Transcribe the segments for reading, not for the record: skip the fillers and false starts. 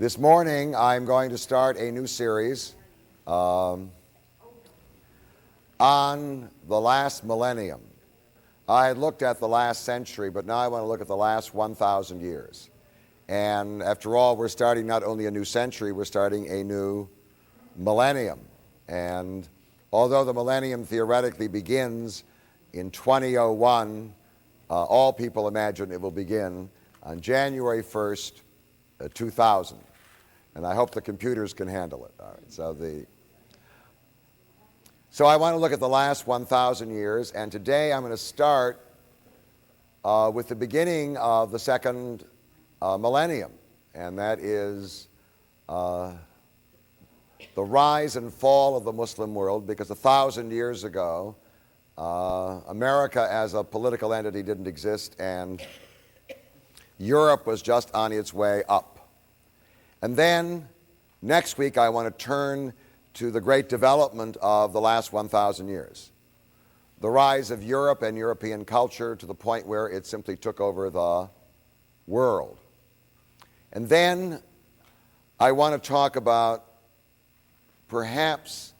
This morning, I'm going to start a new series on the last millennium. I had looked at the last century, but now I want to look at the last 1,000 years. And after all, we're starting not only a new century, we're starting a new millennium. And although the millennium theoretically begins in 2001, all people imagine it will begin on January 1st, 2000. And I hope the computers can handle it. All right, so I want to look at the last 1,000 years, and today I'm going to start with the beginning of the second millennium, and that is the rise and fall of the Muslim world, because 1,000 years ago, America as a political entity didn't exist, and Europe was just on its way up. And then next week I want to turn to the great development of the last 1,000 years. The rise of Europe and European culture to the point where it simply took over the world. And then I want to talk about perhaps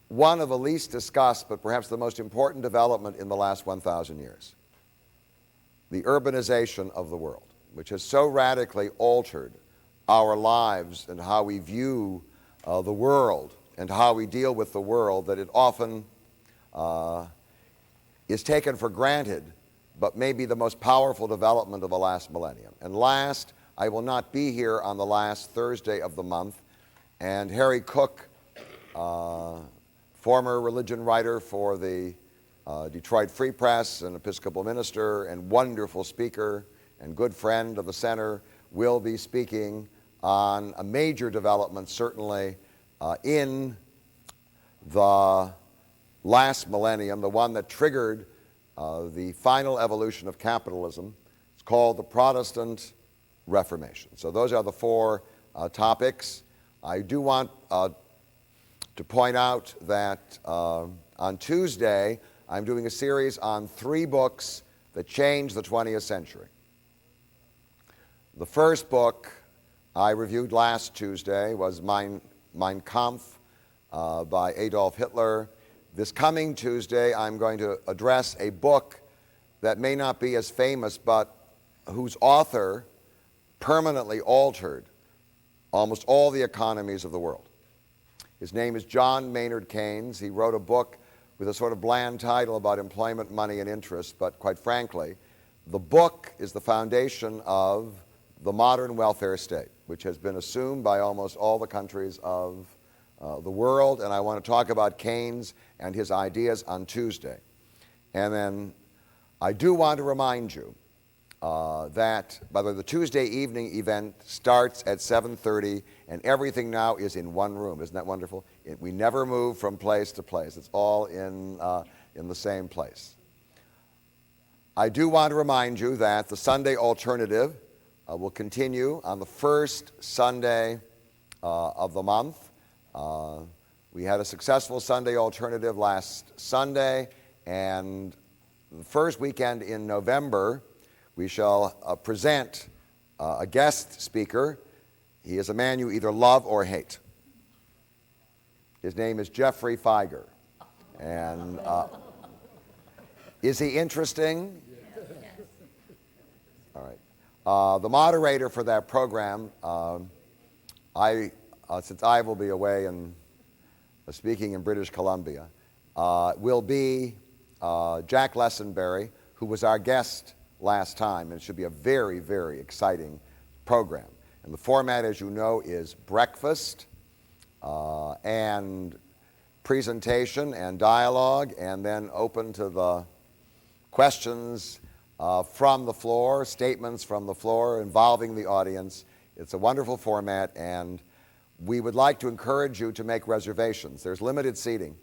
one of the least discussed, but perhaps the most important development in the last 1,000 years. The urbanization of the world, which has so radically altered our lives and how we view the world and how we deal with the world, that it often is taken for granted, but may be the most powerful development of the last millennium. And last, I will not be here on the last Thursday of the month, and Harry Cook, former religion writer for the Detroit Free Press, an Episcopal minister and wonderful speaker and good friend of the center, will be speaking on a major development, certainly in the last millennium, the one that triggered the final evolution of capitalism. It's called the Protestant Reformation. So those are the four topics. I do want to point out that on Tuesday, I'm doing a series on 3 books that changed the 20th century. The first book I reviewed last Tuesday was Mein Kampf by Adolf Hitler. This coming Tuesday, I'm going to address a book that may not be as famous, but whose author permanently altered almost all the economies of the world. His name is John Maynard Keynes. He wrote a book with a sort of bland title about employment, money, and interest, but quite frankly, the book is the foundation of the modern welfare state, which has been assumed by almost all the countries of the world, and I want to talk about Keynes and his ideas on Tuesday. And then I do want to remind you that, by the way, the Tuesday evening event starts at 7:30, and everything now is in one room. Isn't that wonderful? We never move from place to place. It's all in the same place. I do want to remind you that the Sunday alternative will continue on the first Sunday of the month. We had a successful Sunday alternative last Sunday, and the first weekend in November, we shall present a guest speaker. He is a man you either love or hate. His name is Jeffrey Feiger. And is he interesting? All right. The moderator for that program, since I will be away and speaking in British Columbia, will be Jack Lessenberry, who was our guest last time, and it should be a very, very exciting program. And the format, as you know, is breakfast and presentation and dialogue, and then open to the questions from the floor, statements from the floor involving the audience. It's a wonderful format, and we would like to encourage you to make reservations. There's limited seating,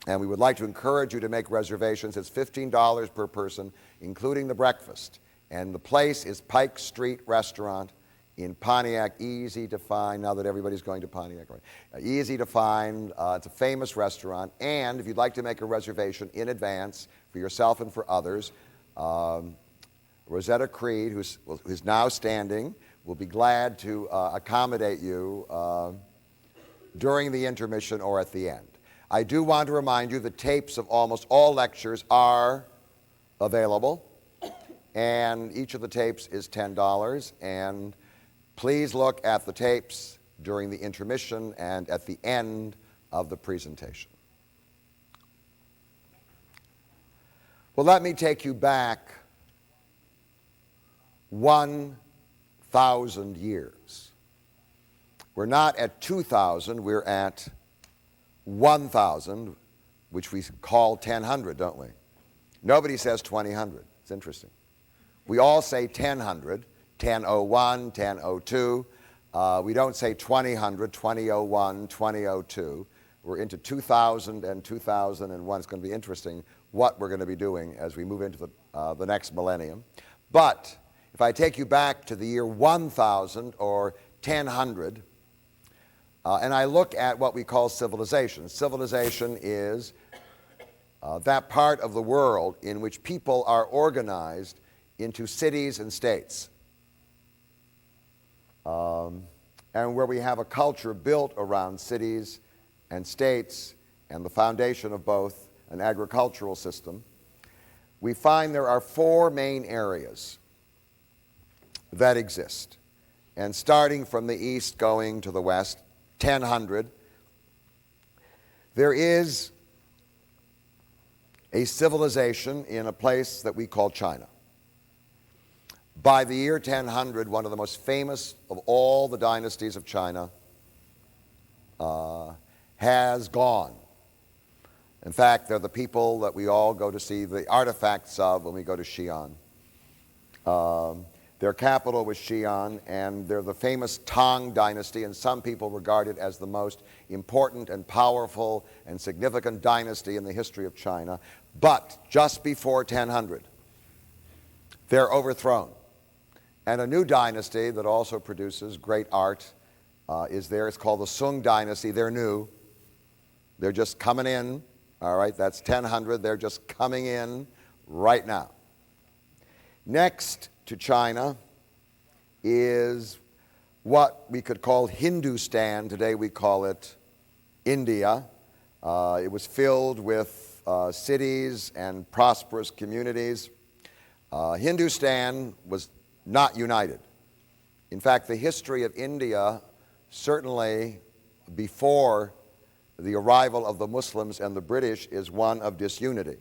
and we would like to encourage you to make reservations. It's $15 per person, including the breakfast. And the place is Pike Street Restaurant in Pontiac, easy to find now that everybody's going to Pontiac. Right? Easy to find. It's a famous restaurant. And if you'd like to make a reservation in advance for yourself and for others, Rosetta Creed, who's now standing, We'll be glad to accommodate you during the intermission or at the end. I do want to remind you that tapes of almost all lectures are available, and each of the tapes is $10. And please look at the tapes during the intermission and at the end of the presentation. Well, let me take you back 1,000 years. We're not at 2,000, we're at 1,000, which we call 1000, don't we? Nobody says 2000. It's interesting. We all say 1000, 1001, 1002. We don't say 2000, 2001, 2002. We're into 2000 and 2001. It's going to be interesting what we're going to be doing as we move into the next millennium. But if I take you back to the year 1000 or 1000, and I look at what we call civilization. Civilization is that part of the world in which people are organized into cities and states, and where we have a culture built around cities and states and the foundation of both an agricultural system. We find there are four main areas that exist. And starting from the east going to the west, 1000, there is a civilization in a place that we call China. By the year 1000, one of the most famous of all the dynasties of China has gone. In fact, they're the people that we all go to see the artifacts of when we go to Xi'an. Their capital was Xi'an, and they're the famous Tang dynasty, and some people regard it as the most important and powerful and significant dynasty in the history of China. But just before 1000, they're overthrown. And a new dynasty that also produces great art is there. It's called the Sung dynasty. They're new. They're just coming in. All right, that's 1000. They're just coming in right now. Next to China is what we could call Hindustan. Today we call it India. It was filled with cities and prosperous communities. Hindustan was not united. In fact, the history of India, certainly before the arrival of the Muslims and the British, is one of disunity.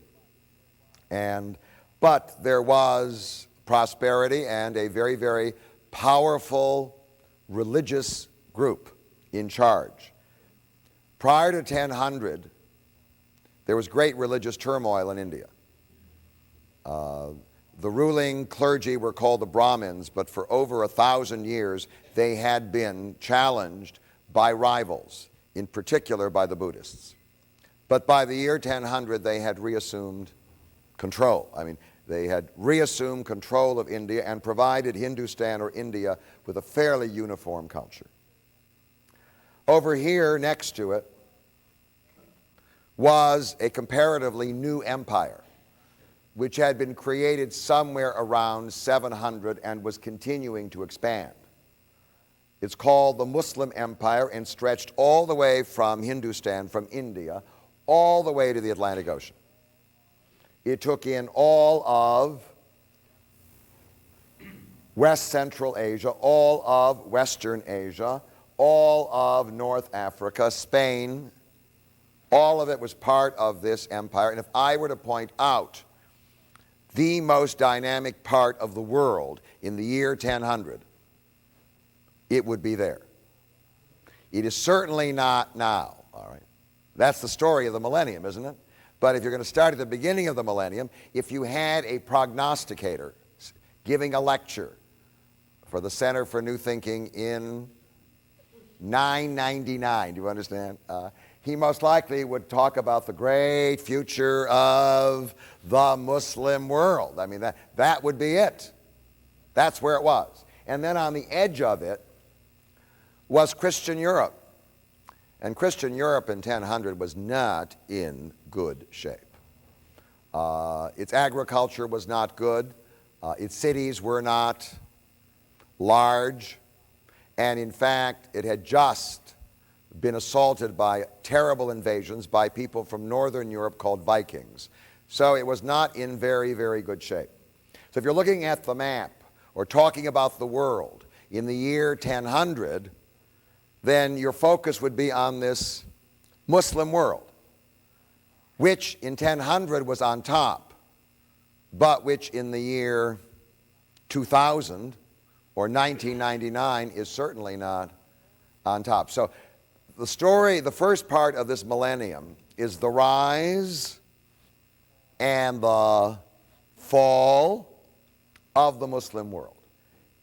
But there was prosperity and a very, very powerful religious group in charge. Prior to 1000, there was great religious turmoil in India. The ruling clergy were called the Brahmins, but for over 1,000 years they had been challenged by rivals, in particular by the Buddhists. But by the year 1000, they had reassumed control. They had reassumed control of India and provided Hindustan or India with a fairly uniform culture. Over here, next to it, was a comparatively new empire, which had been created somewhere around 700 and was continuing to expand. It's called the Muslim Empire and stretched all the way from Hindustan, from India, all the way to the Atlantic Ocean. It took in all of West Central Asia, all of Western Asia, all of North Africa, Spain. All of it was part of this empire. And if I were to point out the most dynamic part of the world in the year 1000, it would be there. It is certainly not now, all right? That's the story of the millennium, isn't it? But if you're going to start at the beginning of the millennium, if you had a prognosticator giving a lecture for the Center for New Thinking in 999, do you understand? He most likely would talk about the great future of the Muslim world. That would be it. That's where it was. And then on the edge of it was Christian Europe. And Christian Europe in 1000 was not in good shape. Its agriculture was not good. Its cities were not large, and in fact, it had just been assaulted by terrible invasions by people from northern Europe called Vikings. So it was not in very, very good shape. So if you're looking at the map or talking about the world in the year 1000, then your focus would be on this Muslim world, which in 1000 was on top, but which in the year 2000 or 1999 is certainly not on top. So the story, the first part of this millennium is the rise and the fall of the Muslim world.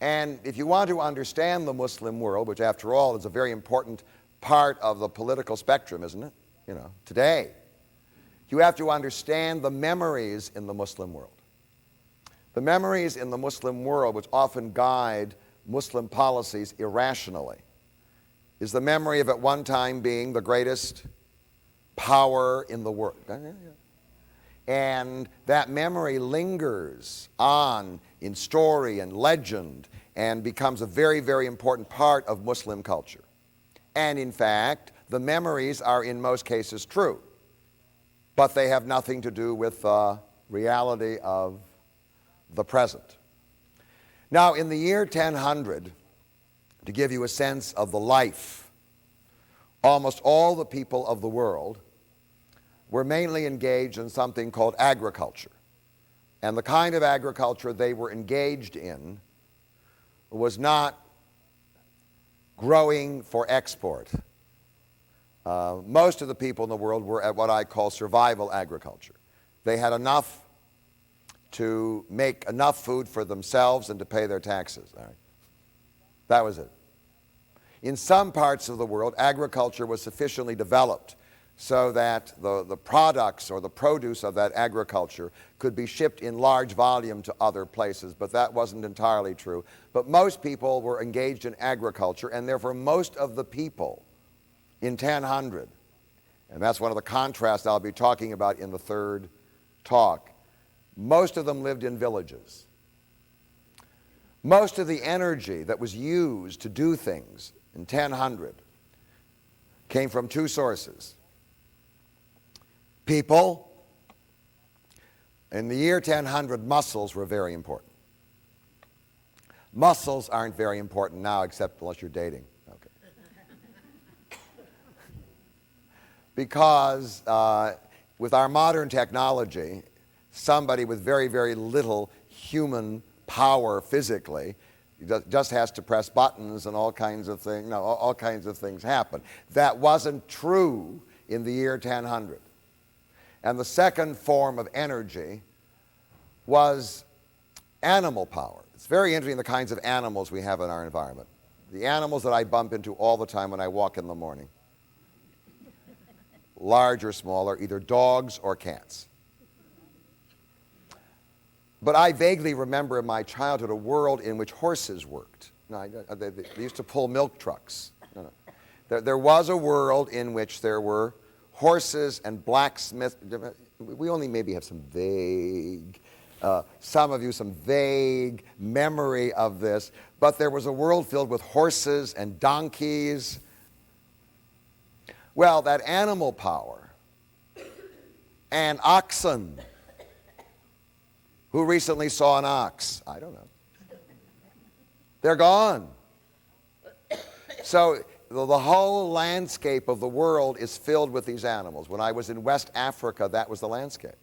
And if you want to understand the Muslim world, which after all is a very important part of the political spectrum, isn't it? You know, today, you have to understand the memories in the Muslim world. The memories in the Muslim world, which often guide Muslim policies irrationally, is the memory of at one time being the greatest power in the world. And that memory lingers on in story and legend and becomes a very, very important part of Muslim culture. And in fact, the memories are in most cases true, but they have nothing to do with the reality of the present. Now, in the year 1000, to give you a sense of the life, almost all the people of the world were mainly engaged in something called agriculture. And the kind of agriculture they were engaged in was not growing for export. Most of the people in the world were at what I call survival agriculture. They had enough to make enough food for themselves and to pay their taxes. All right. That was it. In some parts of the world, agriculture was sufficiently developed so that the products or the produce of that agriculture could be shipped in large volume to other places, but that wasn't entirely true. But most people were engaged in agriculture, and therefore most of the people in 1000, and that's one of the contrasts I'll be talking about in the third talk, most of them lived in villages. Most of the energy that was used to do things in 1000 came from two sources. People. In the year 1000, muscles were very important. Muscles aren't very important now, except unless you're dating. Okay. Because with our modern technology, somebody with very, very little human power physically just has to press buttons and all kinds of things. No, all kinds of things happen. That wasn't true in the year 1000. And the second form of energy was animal power. It's very interesting the kinds of animals we have in our environment. The animals that I bump into all the time when I walk in the morning, large or small, are either dogs or cats. But I vaguely remember in my childhood a world in which horses worked. No, they used to pull milk trucks. No. There was a world in which there were horses and blacksmiths. We only maybe have some vague, some of you some vague memory of this, but there was a world filled with horses and donkeys. Well, that animal power and oxen. Who recently saw an ox? I don't know. They're gone. So the whole landscape of the world is filled with these animals. When I was in West Africa, that was the landscape.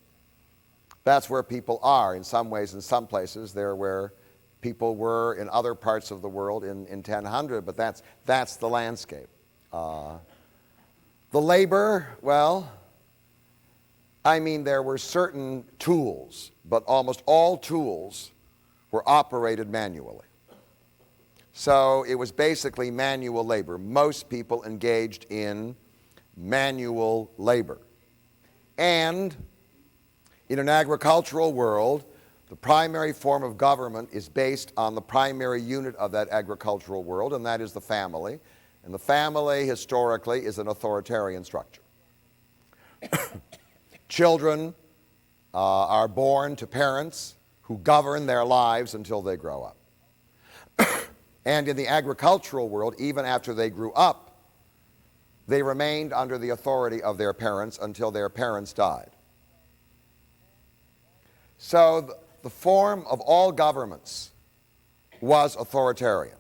That's where people are. In some ways, in some places, they're where people were in other parts of the world in 1000, but that's the landscape. The labor, well, I mean, there were certain tools, but almost all tools were operated manually. So it was basically manual labor. Most people engaged in manual labor. And in an agricultural world, the primary form of government is based on the primary unit of that agricultural world, and that is the family. And the family, historically, is an authoritarian structure. Children are born to parents who govern their lives until they grow up. And in the agricultural world, even after they grew up, they remained under the authority of their parents until their parents died. So the form of all governments was authoritarian.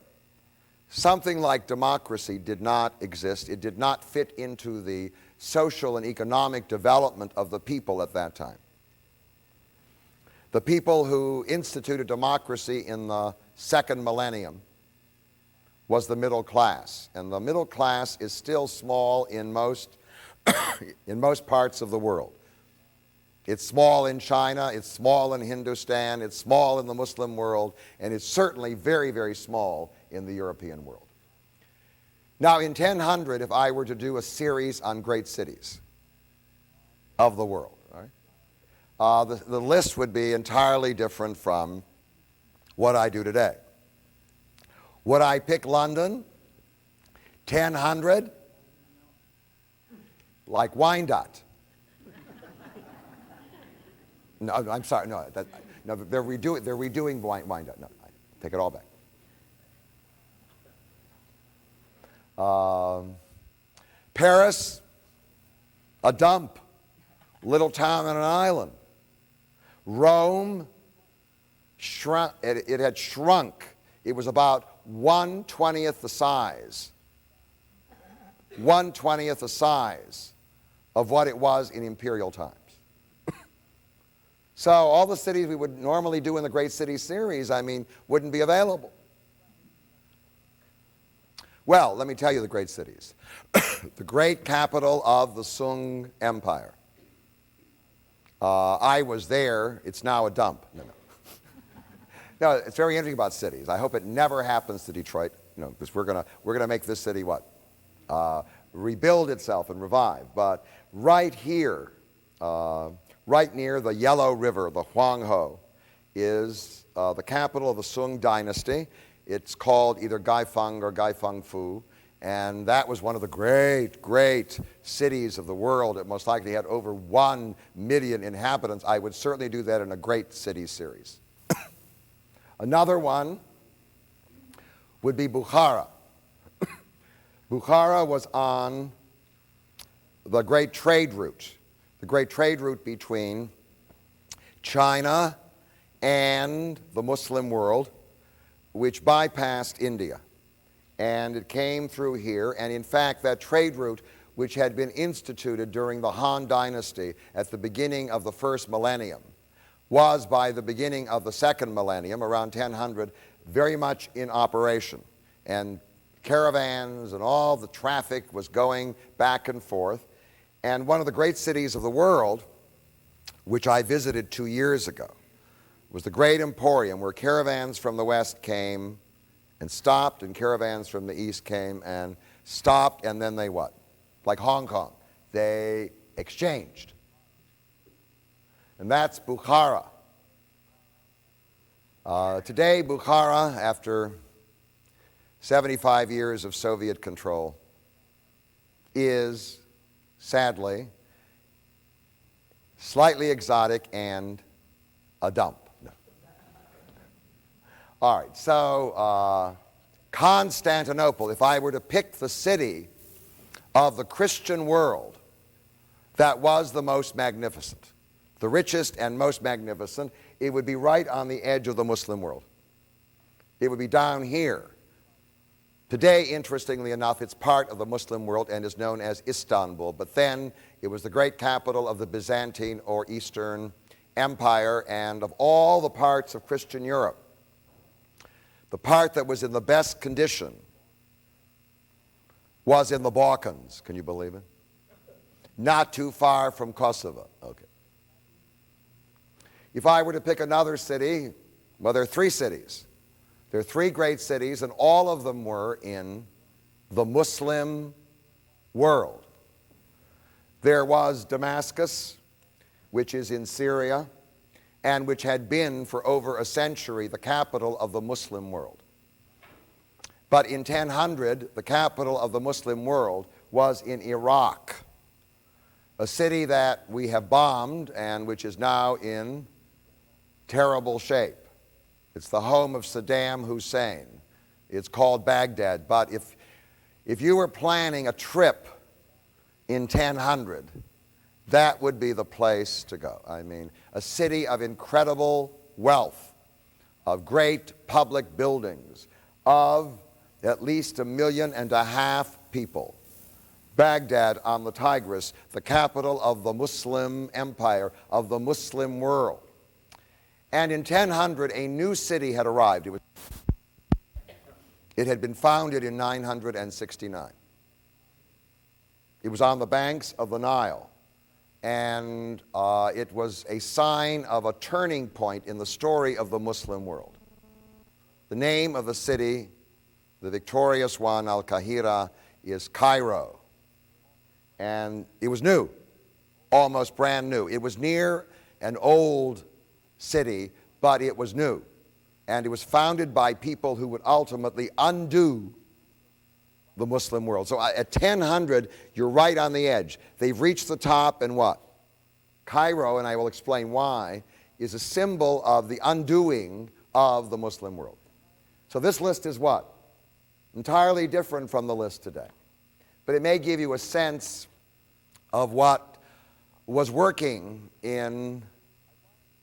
Something like democracy did not exist. It did not fit into the social and economic development of the people at that time. The people who instituted democracy in the second millennium was the middle class. And the middle class is still small in most, in most parts of the world. It's small in China, it's small in Hindustan, it's small in the Muslim world, and it's certainly very, very small in the European world. Now, in 1000, if I were to do a series on great cities of the world, right, the list would be entirely different from what I do today. Would I pick London? 1000? Like Wyandotte. No, I'm sorry, no, they're redoing Wyandotte. No, I take it all back. Paris, a dump, little town on an island. Rome, it had shrunk. It was about 1/20th the size. 1/20th the size of what it was in imperial times. So all the cities we would normally do in the Great City series, wouldn't be available. Well, let me tell you the great cities. The great capital of the Sung Empire. I was there. It's now a dump. No, it's very interesting about cities. I hope it never happens to Detroit, because we're gonna make this city what? Rebuild itself and revive. But right here, right near the Yellow River, the Huanghe, is the capital of the Sung dynasty. It's called either Gaifeng or Gaifengfu, and that was one of the great, great cities of the world. It most likely had over 1 million inhabitants. I would certainly do that in a great city series. Another one would be Bukhara. Bukhara was on the great trade route between China and the Muslim world, which bypassed India. And it came through here, and in fact, that trade route, which had been instituted during the Han Dynasty at the beginning of the first millennium, was by the beginning of the second millennium, around 1000, very much in operation. And caravans and all the traffic was going back and forth. And one of the great cities of the world, which I visited 2 years ago, was the great emporium where caravans from the west came and stopped, and caravans from the east came and stopped, and then they what? Like Hong Kong, they exchanged. And that's Bukhara. Today, Bukhara, after 75 years of Soviet control, is sadly slightly exotic and a dump. No. All right, so Constantinople, if I were to pick the city of the Christian world that was the most magnificent, the richest and most magnificent, it would be right on the edge of the Muslim world. It would be down here. Today, interestingly enough, it's part of the Muslim world and is known as Istanbul, but then it was the great capital of the Byzantine or Eastern Empire, and of all the parts of Christian Europe, the part that was in the best condition was in the Balkans. Can you believe it? Not too far from Kosovo. Okay. If I were to pick another city, well, there are 3 cities. There are 3 great cities, and all of them were in the Muslim world. There was Damascus, which is in Syria, and which had been for over a century the capital of the Muslim world. But in 1000, the capital of the Muslim world was in Iraq, a city that we have bombed and which is now in terrible shape. It's the home of Saddam Hussein, It's called Baghdad. But if you were planning a trip in 1000, that would be the place to go. I mean, a city of incredible wealth, of great public buildings, of at least 1.5 million people. Baghdad on the Tigris, the capital of the Muslim empire, of the Muslim world. And in 1000, a new city had arrived. It had been founded in 969. It was on the banks of the Nile. And it was a sign of a turning point in the story of the Muslim world. The name of the city, the victorious one, Al-Qahira, is Cairo. And it was new, almost brand new. It was near an old city, but it was new. And it was founded by people who would ultimately undo the Muslim world. So at 1000, you're right on the edge. They've reached the top, and what? Cairo, and I will explain why, is a symbol of the undoing of the Muslim world. So this list is what? Entirely different from the list today. But it may give you a sense of what was working in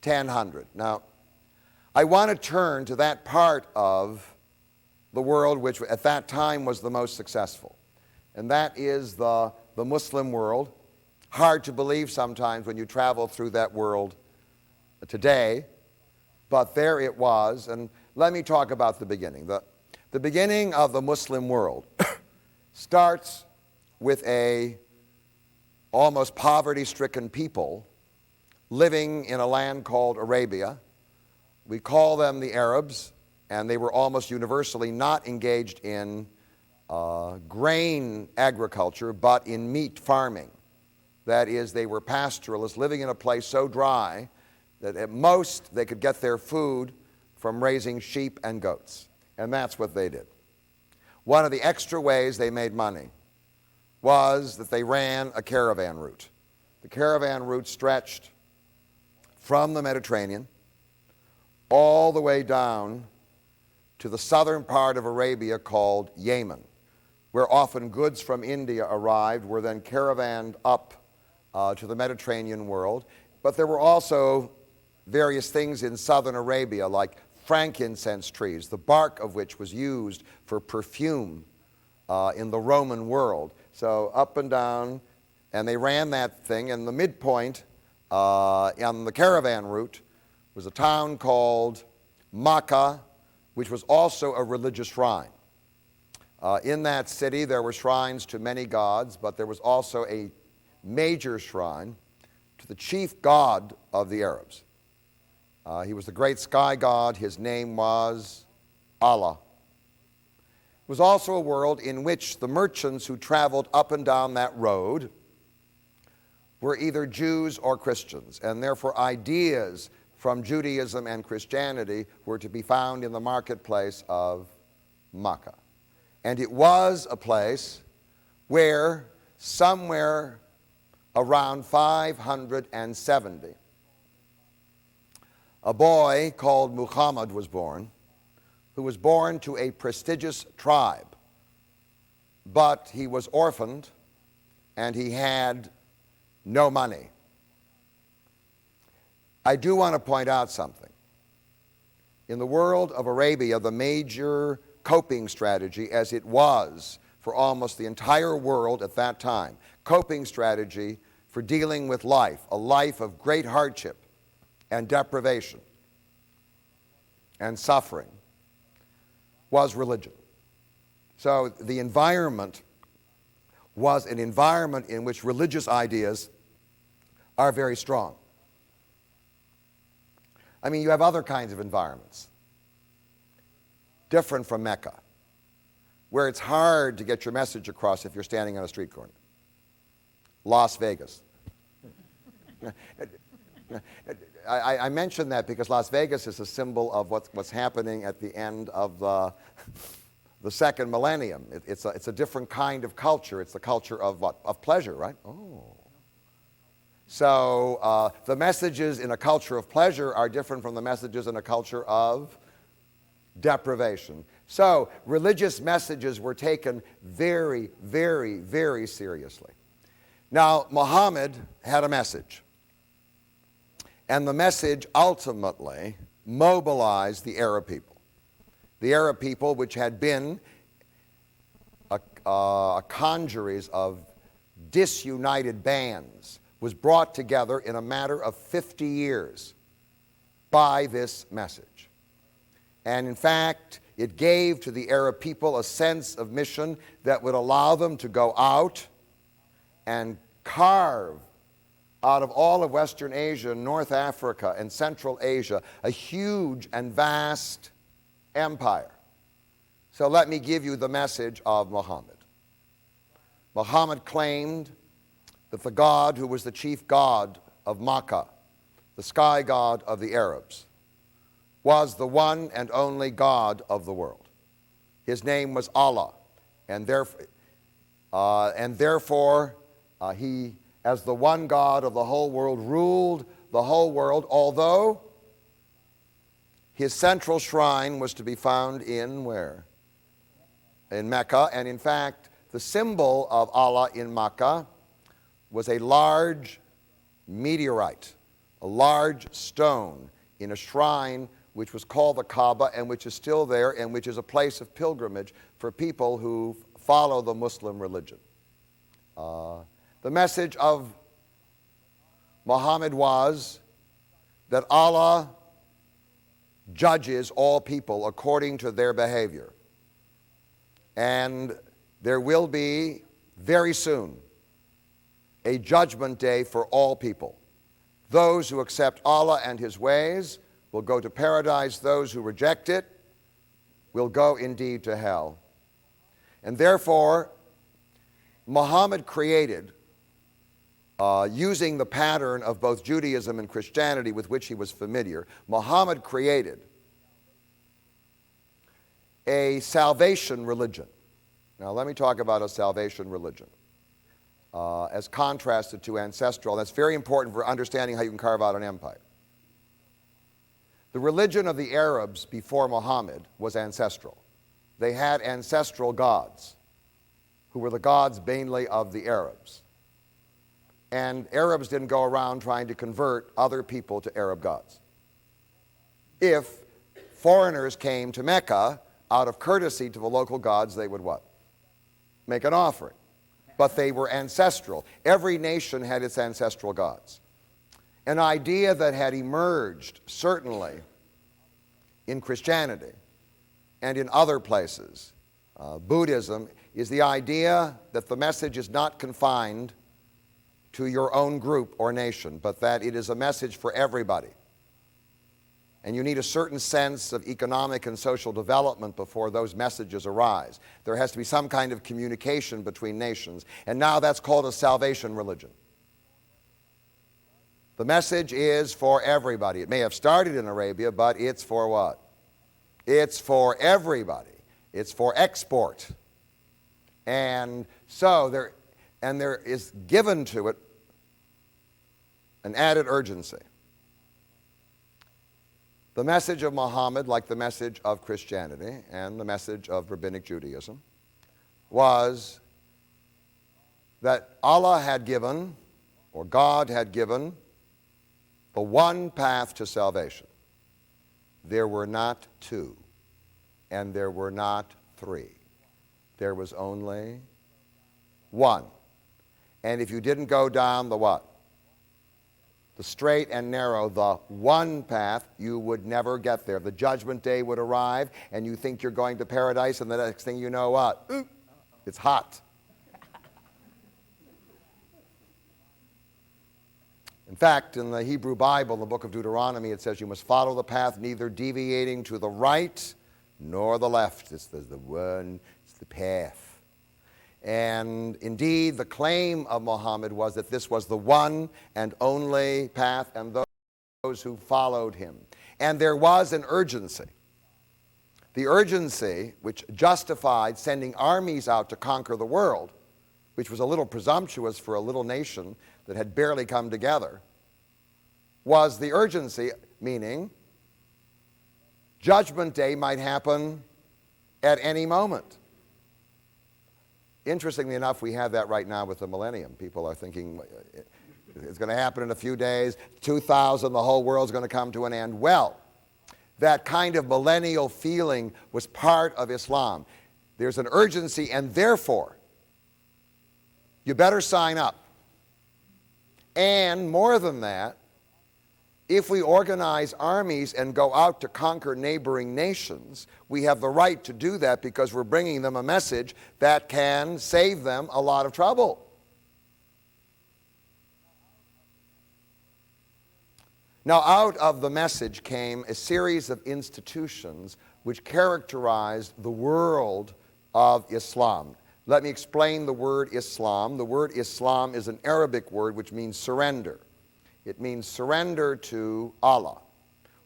1000. Now, I want to turn to that part of the world which at that time was the most successful. And that is the Muslim world. Hard to believe sometimes when you travel through that world today, but there it was. And let me talk about the beginning. The beginning of the Muslim world starts with a almost poverty-stricken people living in a land called Arabia. We call them the Arabs, and they were almost universally not engaged in grain agriculture, but in meat farming. That is, they were pastoralists living in a place so dry that at most they could get their food from raising sheep and goats. And that's what they did. One of the extra ways they made money was that they ran a caravan route. The caravan route stretched from the Mediterranean all the way down to the southern part of Arabia called Yemen, where often goods from India arrived, were then caravanned up to the Mediterranean world. But there were also various things in southern Arabia, like frankincense trees, the bark of which was used for perfume in the Roman world. So up and down, and they ran that thing, and the midpoint on the caravan route was a town called Makkah, which was also a religious shrine. In that city, there were shrines to many gods, but there was also a major shrine to the chief god of the Arabs. He was the great sky god. His name was Allah. It was also a world in which the merchants who traveled up and down that road were either Jews or Christians, and therefore ideas from Judaism and Christianity were to be found in the marketplace of Makkah. And it was a place where somewhere around 570, a boy called Muhammad was born, who was born to a prestigious tribe, but he was orphaned and he had no money. I do want to point out something. In the world of Arabia, the major coping strategy, as it was for almost the entire world at that time, coping strategy for dealing with life, a life of great hardship and deprivation and suffering, was religion. So the environment was an environment in which religious ideas are very strong. I mean, you have other kinds of environments, different from Mecca, where it's hard to get your message across if you're standing on a street corner. Las Vegas. I mention that because Las Vegas is a symbol of what's happening at the end of the second millennium. It's a different kind of culture. It's the culture of what? Of pleasure, right? Oh. So the messages in a culture of pleasure are different from the messages in a culture of deprivation. So religious messages were taken very, very, very seriously. Now, Muhammad had a message. And the message ultimately mobilized the Arab people. The Arab people, which had been a congeries of disunited bands, was brought together in a matter of 50 years by this message. And in fact, it gave to the Arab people a sense of mission that would allow them to go out and carve out of all of Western Asia, North Africa, and Central Asia, a huge and vast empire. So let me give you the message of Muhammad. Muhammad claimed that the God who was the chief god of Makkah, the sky god of the Arabs, was the one and only God of the world. His name was Allah, and therefore he, as the one God of the whole world, ruled the whole world, although his central shrine was to be found in where? In Mecca. And in fact, the symbol of Allah in Mecca was a large meteorite, a large stone in a shrine which was called the Kaaba and which is still there and which is a place of pilgrimage for people who follow the Muslim religion. The message of Muhammad was that Allah judges all people according to their behavior. And there will be very soon a judgment day for all people. Those who accept Allah and His ways will go to paradise. Those who reject it will go indeed to hell. And therefore, Muhammad created, using the pattern of both Judaism and Christianity with which he was familiar, Muhammad created a salvation religion. Now let me talk about a salvation religion as contrasted to ancestral. That's very important for understanding how you can carve out an empire. The religion of the Arabs before Muhammad was ancestral. They had ancestral gods who were the gods mainly of the Arabs. And Arabs didn't go around trying to convert other people to Arab gods. If foreigners came to Mecca, out of courtesy to the local gods, they would what? Make an offering. But they were ancestral. Every nation had its ancestral gods. An idea that had emerged, certainly, in Christianity and in other places, Buddhism, is the idea that the message is not confined to your own group or nation, but that it is a message for everybody. And you need a certain sense of economic and social development before those messages arise. There has to be some kind of communication between nations, and now that's called a salvation religion. The message is for everybody. It may have started in Arabia, but it's for what? It's for everybody. It's for export. And so there is given to it an added urgency. The message of Muhammad, like the message of Christianity and the message of Rabbinic Judaism, was that Allah had given, or God had given, the one path to salvation. There were not two, and there were not three. There was only one. And if you didn't go down the what? The straight and narrow, the one path, you would never get there. The judgment day would arrive, and you think you're going to paradise, and the next thing you know what? It's hot. In fact, in the Hebrew Bible, in the book of Deuteronomy, it says you must follow the path, neither deviating to the right nor the left. It's the one, it's the path. And indeed, the claim of Muhammad was that this was the one and only path, and those who followed him. And there was an urgency. The urgency which justified sending armies out to conquer the world, which was a little presumptuous for a little nation that had barely come together, was the urgency, meaning Judgment Day might happen at any moment. Interestingly enough, we have that right now with the millennium. People are thinking it's going to happen in a few days, 2000, the whole world's going to come to an end. Well, that kind of millennial feeling was part of Islam. There's an urgency, and therefore, you better sign up. And more than that, if we organize armies and go out to conquer neighboring nations, we have the right to do that because we're bringing them a message that can save them a lot of trouble. Now, out of the message came a series of institutions which characterized the world of Islam. Let me explain the word Islam. The word Islam is an Arabic word which means surrender. It means surrender to Allah.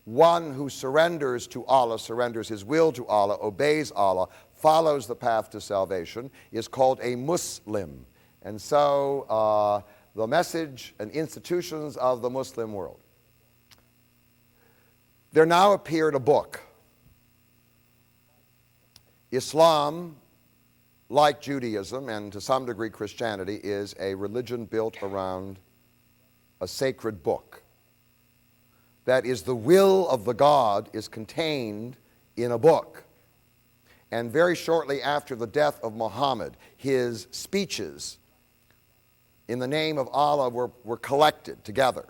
One who surrenders to Allah, surrenders his will to Allah, obeys Allah, follows the path to salvation, is called a Muslim. And so the message and institutions of the Muslim world. There now appeared a book. Islam, like Judaism and to some degree Christianity, is a religion built around a sacred book. That is, the will of the God is contained in a book. And very shortly after the death of Muhammad, his speeches in the name of Allah were collected together.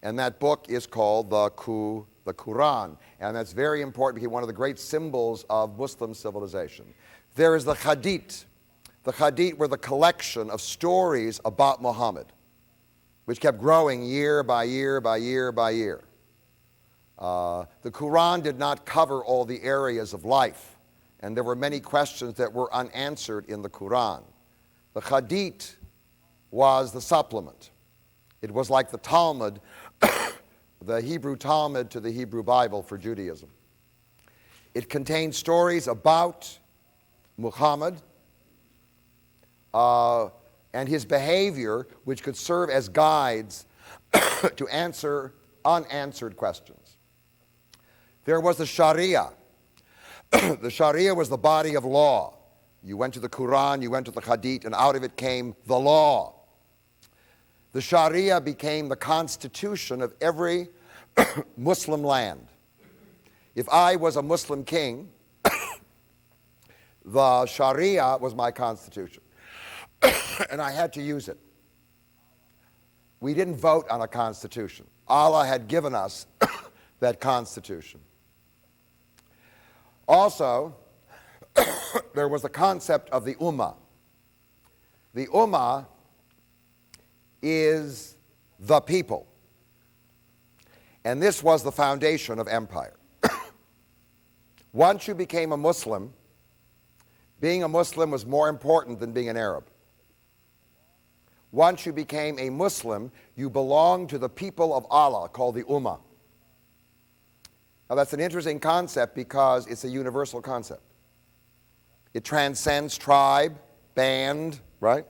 And that book is called the Quran. And that's very important because one of the great symbols of Muslim civilization. There is the Hadith. The Hadith were the collection of stories about Muhammad, which kept growing year by year by year by year. The Quran did not cover all the areas of life, and there were many questions that were unanswered in the Quran. The Hadith was the supplement. It was like the Talmud, the Hebrew Talmud to the Hebrew Bible for Judaism. It contained stories about Muhammad and his behavior, which could serve as guides to answer unanswered questions. There was the Sharia. The Sharia was the body of law. You went to the Quran, you went to the Hadith, and out of it came the law. The Sharia became the constitution of every Muslim land. If I was a Muslim king, the Sharia was my constitution, and I had to use it. We didn't vote on a constitution. Allah had given us that constitution. Also, there was the concept of the Ummah. The Ummah is the people. And this was the foundation of empire. Once you became a Muslim, being a Muslim was more important than being an Arab. Once you became a Muslim, you belonged to the people of Allah, called the Ummah. Now that's an interesting concept because it's a universal concept. It transcends tribe, band, right?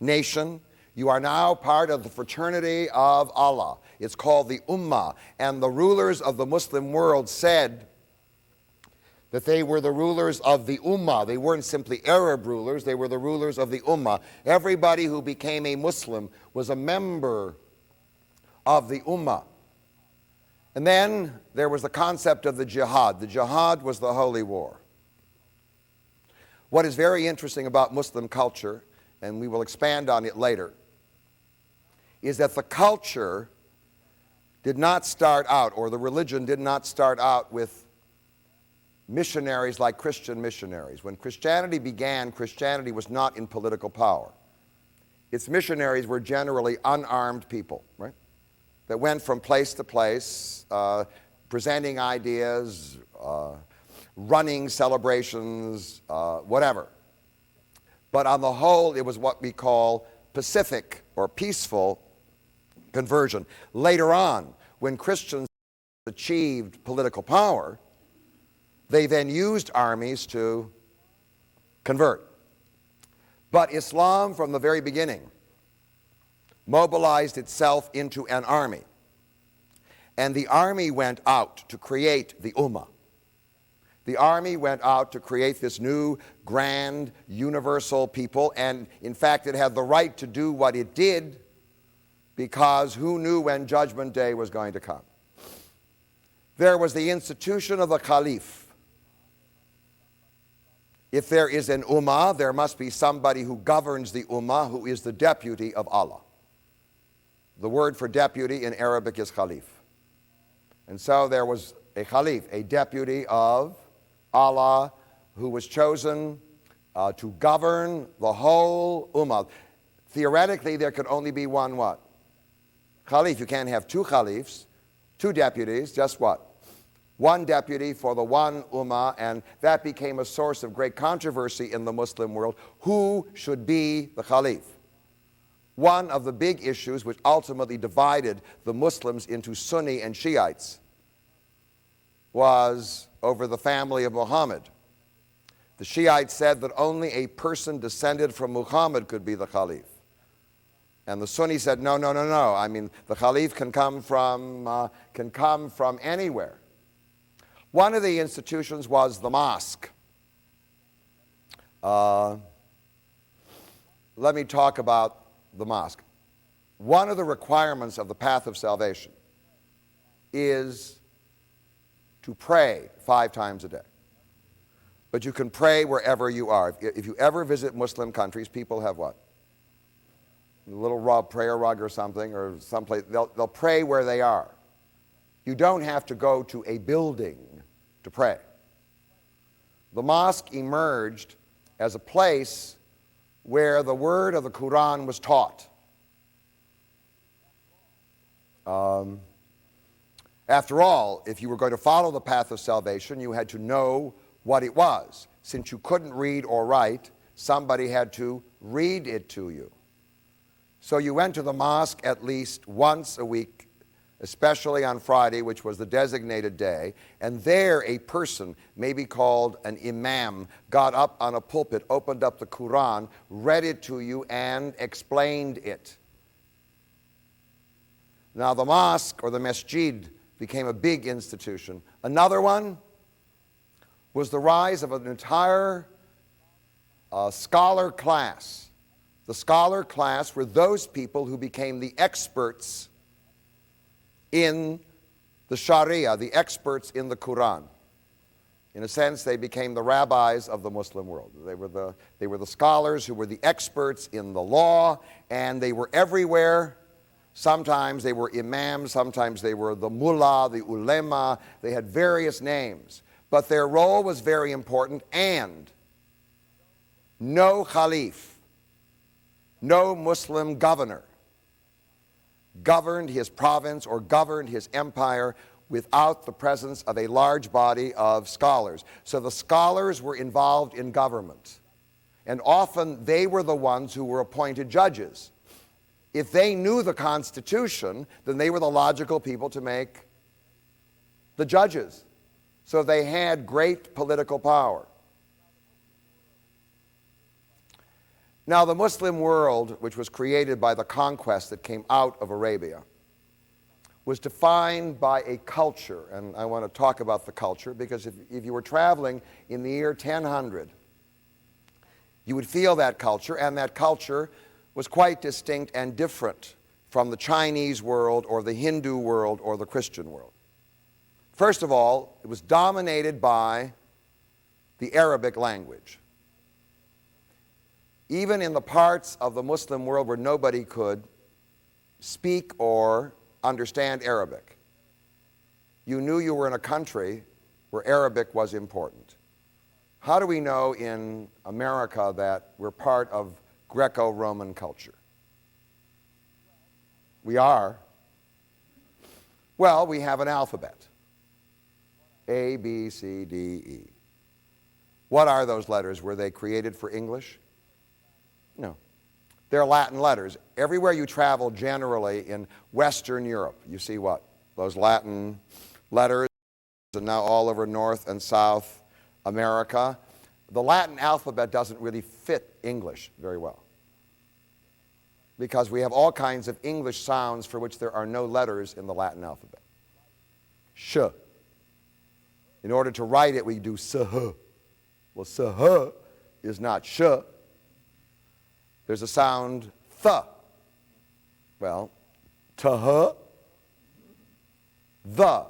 Nation. You are now part of the fraternity of Allah. It's called the Ummah. And the rulers of the Muslim world said that they were the rulers of the Ummah. They weren't simply Arab rulers, they were the rulers of the Ummah. Everybody who became a Muslim was a member of the Ummah. And then there was the concept of the jihad. The jihad was the holy war. What is very interesting about Muslim culture, and we will expand on it later, is that the culture did not start out, or the religion did not start out with missionaries like Christian missionaries. When Christianity began, Christianity was not in political power. Its missionaries were generally unarmed people, right? That went from place to place, presenting ideas, running celebrations, whatever. But on the whole, it was what we call pacific or peaceful conversion. Later on, when Christians achieved political power, they then used armies to convert. But Islam, from the very beginning, mobilized itself into an army. And the army went out to create the Ummah. The army went out to create this new, grand, universal people, and in fact it had the right to do what it did because who knew when Judgment Day was going to come? There was the institution of the Caliph. If there is an ummah, there must be somebody who governs the ummah, who is the deputy of Allah. The word for deputy in Arabic is Khalif. And so there was a Khalif, a deputy of Allah, who was chosen to govern the whole ummah. Theoretically, there could only be one what? Khalif. You can't have two Khalifs, two deputies, just what? One deputy for the one ummah, and that became a source of great controversy in the Muslim world. Who should be the Khalif? One of the big issues which ultimately divided the Muslims into Sunni and Shiites was over the family of Muhammad. The Shiites said that only a person descended from Muhammad could be the Khalif. And the Sunni said, no, no, no, no. I mean, the Khalif can come from anywhere. One of the institutions was the mosque. Let me talk about the mosque. One of the requirements of the path of salvation is to pray 5 times a day. But you can pray wherever you are. If you ever visit Muslim countries, people have what? A little prayer rug or something, or someplace. They'll pray where they are. You don't have to go to a building to pray. The mosque emerged as a place where the word of the Quran was taught. After all, if you were going to follow the path of salvation, you had to know what it was. Since you couldn't read or write, somebody had to read it to you. So you went to the mosque at least once a week, especially on Friday, which was the designated day, and there a person, maybe called an imam, got up on a pulpit, opened up the Quran, read it to you, and explained it. Now the mosque, or the masjid, became a big institution. Another one was the rise of an entire scholar class. The scholar class were those people who became the experts in the Sharia, the experts in the Quran. In a sense, they became the rabbis of the Muslim world. They were the scholars who were the experts in the law, and they were everywhere. Sometimes they were imams, sometimes they were the mullah, the ulema. They had various names. But their role was very important, and no Khalif, no Muslim governor governed his province or governed his empire without the presence of a large body of scholars. So the scholars were involved in government, and often they were the ones who were appointed judges. If they knew the Constitution, then they were the logical people to make the judges. So they had great political power. Now, the Muslim world, which was created by the conquest that came out of Arabia, was defined by a culture. And I want to talk about the culture because if you were traveling in the year 1000, you would feel that culture, and that culture was quite distinct and different from the Chinese world or the Hindu world or the Christian world. First of all, it was dominated by the Arabic language. Even in the parts of the Muslim world where nobody could speak or understand Arabic, you knew you were in a country where Arabic was important. How do we know in America that we're part of Greco-Roman culture? We are. Well, we have an alphabet. A, B, C, D, E. What are those letters? Were they created for English? No. They're Latin letters. Everywhere you travel generally in Western Europe, you see what? Those Latin letters, and now all over North and South America. The Latin alphabet doesn't really fit English very well, because we have all kinds of English sounds for which there are no letters in the Latin alphabet. Sh, In order to write it, we do sah. Well, sah is not sh. There's a sound th. Well, tuh, the,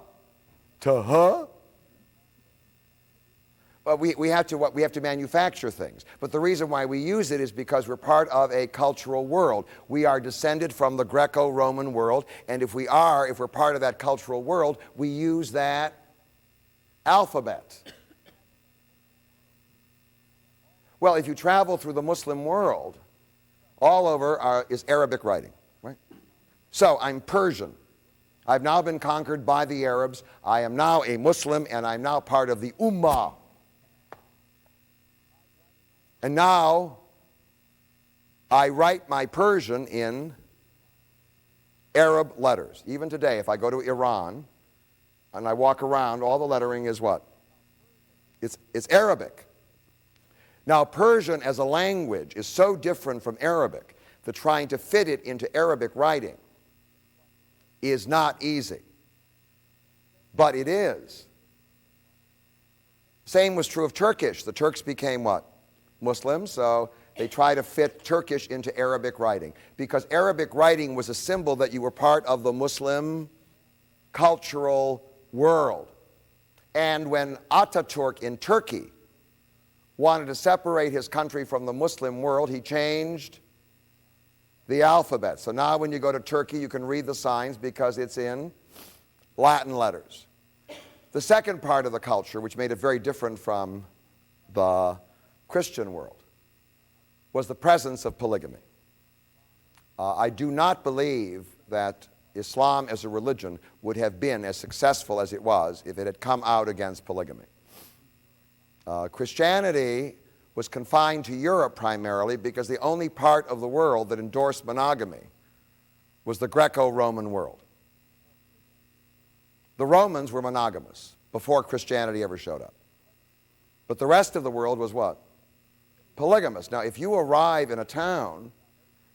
tuh. Well, we have to manufacture things. But the reason why we use it is because we're part of a cultural world. We are descended from the Greco-Roman world, and if we're part of that cultural world, we use that alphabet. Well, if you travel through the Muslim world, all over is Arabic writing, right? So I'm Persian. I've now been conquered by the Arabs. I am now a Muslim, and I'm now part of the Ummah. And now I write my Persian in Arab letters. Even today, if I go to Iran and I walk around, all the lettering is what? It's Arabic. Now, Persian as a language is so different from Arabic that trying to fit it into Arabic writing is not easy. But it is. Same was true of Turkish. The Turks became what? Muslims, so they try to fit Turkish into Arabic writing. Because Arabic writing was a symbol that you were part of the Muslim cultural world. And when Ataturk in Turkey wanted to separate his country from the Muslim world, he changed the alphabet. So now when you go to Turkey, you can read the signs because it's in Latin letters. The second part of the culture, which made it very different from the Christian world, was the presence of polygamy. I do not believe that Islam as a religion would have been as successful as it was if it had come out against polygamy. Christianity was confined to Europe primarily because the only part of the world that endorsed monogamy was the Greco-Roman world. The Romans were monogamous before Christianity ever showed up. But the rest of the world was what? Polygamous. Now, if you arrive in a town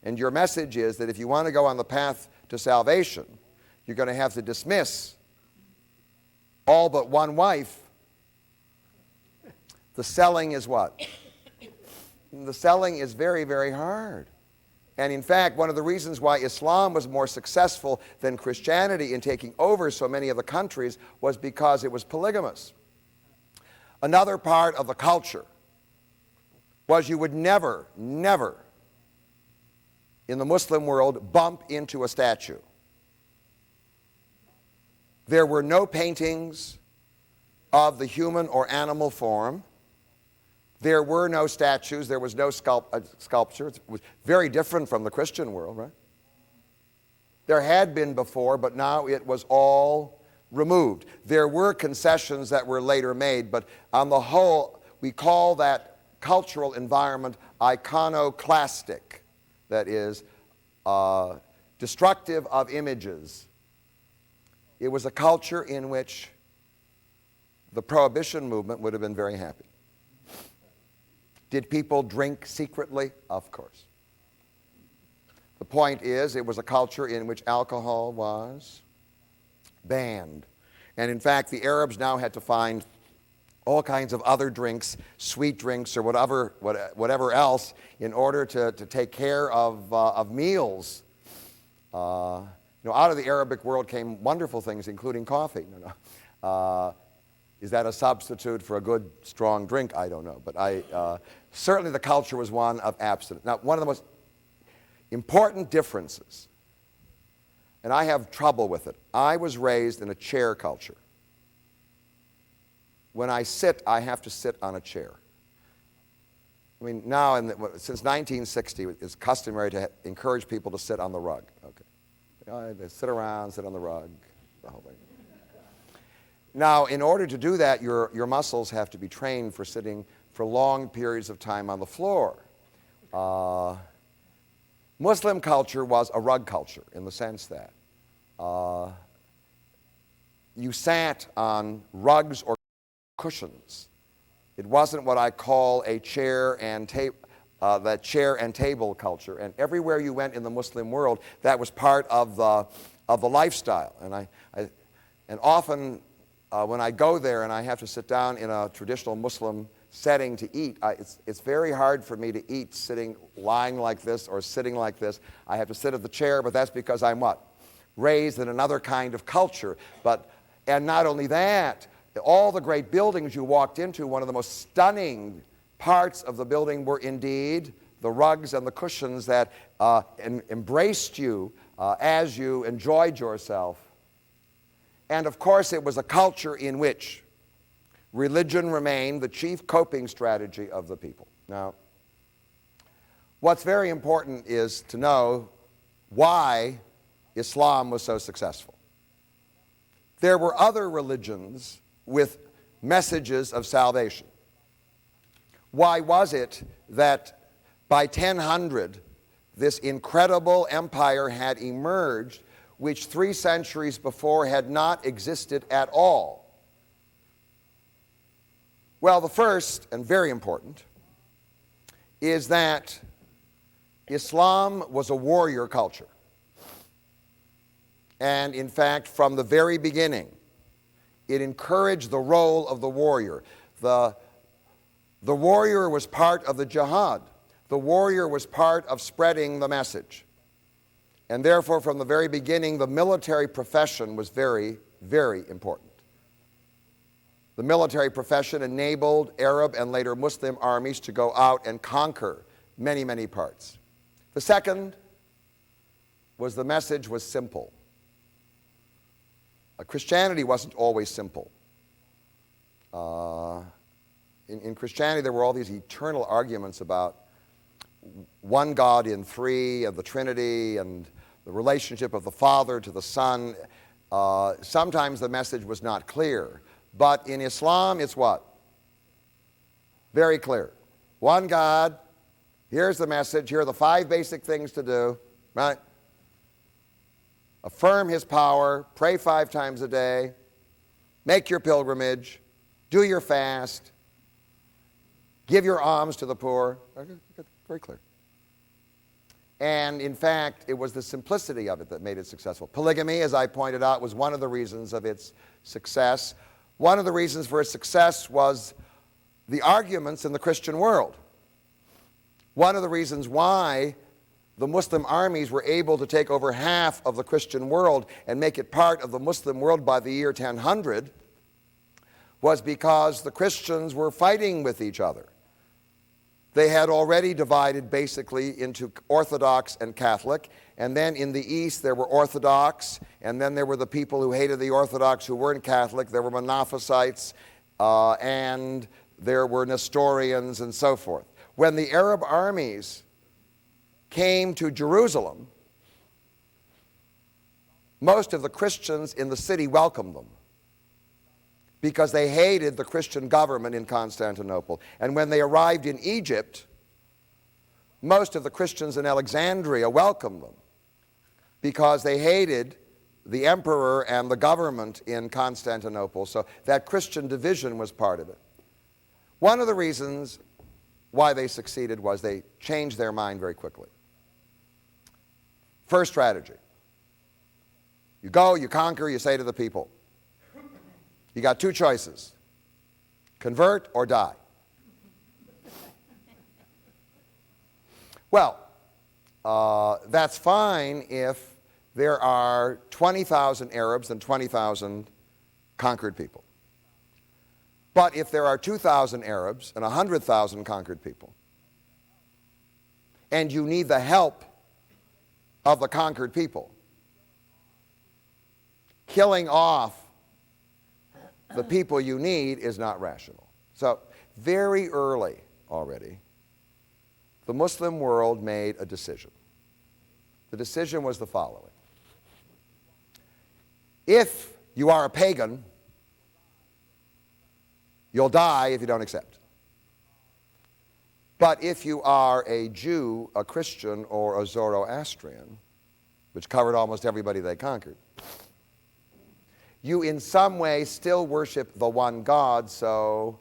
and your message is that if you want to go on the path to salvation, you're going to have to dismiss all but one wife, the selling is what? The selling is very, very hard. And in fact, one of the reasons why Islam was more successful than Christianity in taking over so many of the countries was because it was polygamous. Another part of the culture was you would never in the Muslim world bump into a statue. There were no paintings of the human or animal form. There were no statues. There was no sculpture. It was very different from the Christian world, right? There had been before, but now it was all removed. There were concessions that were later made, but on the whole, we call that cultural environment iconoclastic. That is, destructive of images. It was a culture in which the Prohibition movement would have been very happy. Did people drink secretly? Of course. The point is, it was a culture in which alcohol was banned. And in fact, the Arabs now had to find all kinds of other drinks, sweet drinks or whatever else, in order to take care of meals. Out of the Arabic world came wonderful things, including coffee. Is that a substitute for a good, strong drink? I don't know. But certainly the culture was one of abstinence. Now, one of the most important differences, and I have trouble with it, I was raised in a chair culture. When I sit, I have to sit on a chair. I mean, now, since 1960, it's customary to encourage people to sit on the rug. Okay. They sit around, sit on the rug, the whole thing. Now, in order to do that, your muscles have to be trained for sitting for long periods of time on the floor. Muslim culture was a rug culture in the sense that you sat on rugs or cushions. It wasn't what I call a chair and table culture. And everywhere you went in the Muslim world, that was part of the lifestyle. And often when I go there and I have to sit down in a traditional Muslim setting to eat, it's very hard for me to eat lying like this or sitting like this. I have to sit at the chair, but that's because I'm what? Raised in another kind of culture. And not only that, all the great buildings you walked into, one of the most stunning parts of the building were indeed the rugs and the cushions that embraced you as you enjoyed yourself. And of course, it was a culture in which religion remained the chief coping strategy of the people. Now, what's very important is to know why Islam was so successful. There were other religions with messages of salvation. Why was it that by 1000 this incredible empire had emerged, which 3 centuries before had not existed at all? Well, the first, and very important, is that Islam was a warrior culture. And in fact, from the very beginning, it encouraged the role of the warrior. The warrior was part of the jihad. The warrior was part of spreading the message. And therefore, from the very beginning, the military profession was very, very important. The military profession enabled Arab and later Muslim armies to go out and conquer many, many parts. The second was the message was simple. Christianity wasn't always simple. In Christianity, there were all these eternal arguments about one God in three, and the Trinity, and the relationship of the Father to the Son. Sometimes the message was not clear. But in Islam, it's what? Very clear. One God, here's the message, here are the 5 basic things to do, right? Affirm His power, pray 5 times a day, make your pilgrimage, do your fast, give your alms to the poor. Very clear. And in fact, it was the simplicity of it that made it successful. Polygamy, as I pointed out, was one of the reasons of its success. One of the reasons for its success was the arguments in the Christian world. One of the reasons why the Muslim armies were able to take over half of the Christian world and make it part of the Muslim world by the year 1000 was because the Christians were fighting with each other. They had already divided basically into Orthodox and Catholic, and then in the East there were Orthodox, and then there were the people who hated the Orthodox who weren't Catholic. There were Monophysites, and there were Nestorians and so forth. When the Arab armies came to Jerusalem, most of the Christians in the city welcomed them because they hated the Christian government in Constantinople. And when they arrived in Egypt, most of the Christians in Alexandria welcomed them because they hated the emperor and the government in Constantinople. So that Christian division was part of it. One of the reasons why they succeeded was they changed their mind very quickly. First strategy. You go, you conquer, you say to the people, you got 2 choices, convert or die. Well, that's fine if there are 20,000 Arabs and 20,000 conquered people. But if there are 2,000 Arabs and 100,000 conquered people, and you need the help of the conquered people, killing off the people you need is not rational. So very early already, the Muslim world made a decision. The decision was the following. If you are a pagan, you'll die if you don't accept. But if you are a Jew, a Christian, or a Zoroastrian, which covered almost everybody they conquered, you in some way still worship the one God, so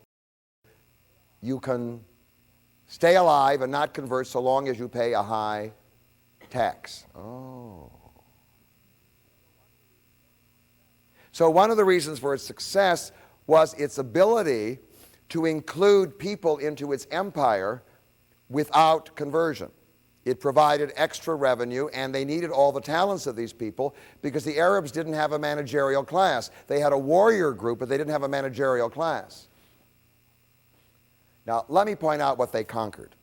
you can stay alive and not convert so long as you pay a high tax. Oh. So one of the reasons for its success was its ability to include people into its empire without conversion. It provided extra revenue, and they needed all the talents of these people because the Arabs didn't have a managerial class. They had a warrior group, but they didn't have a managerial class. Now, let me point out what they conquered.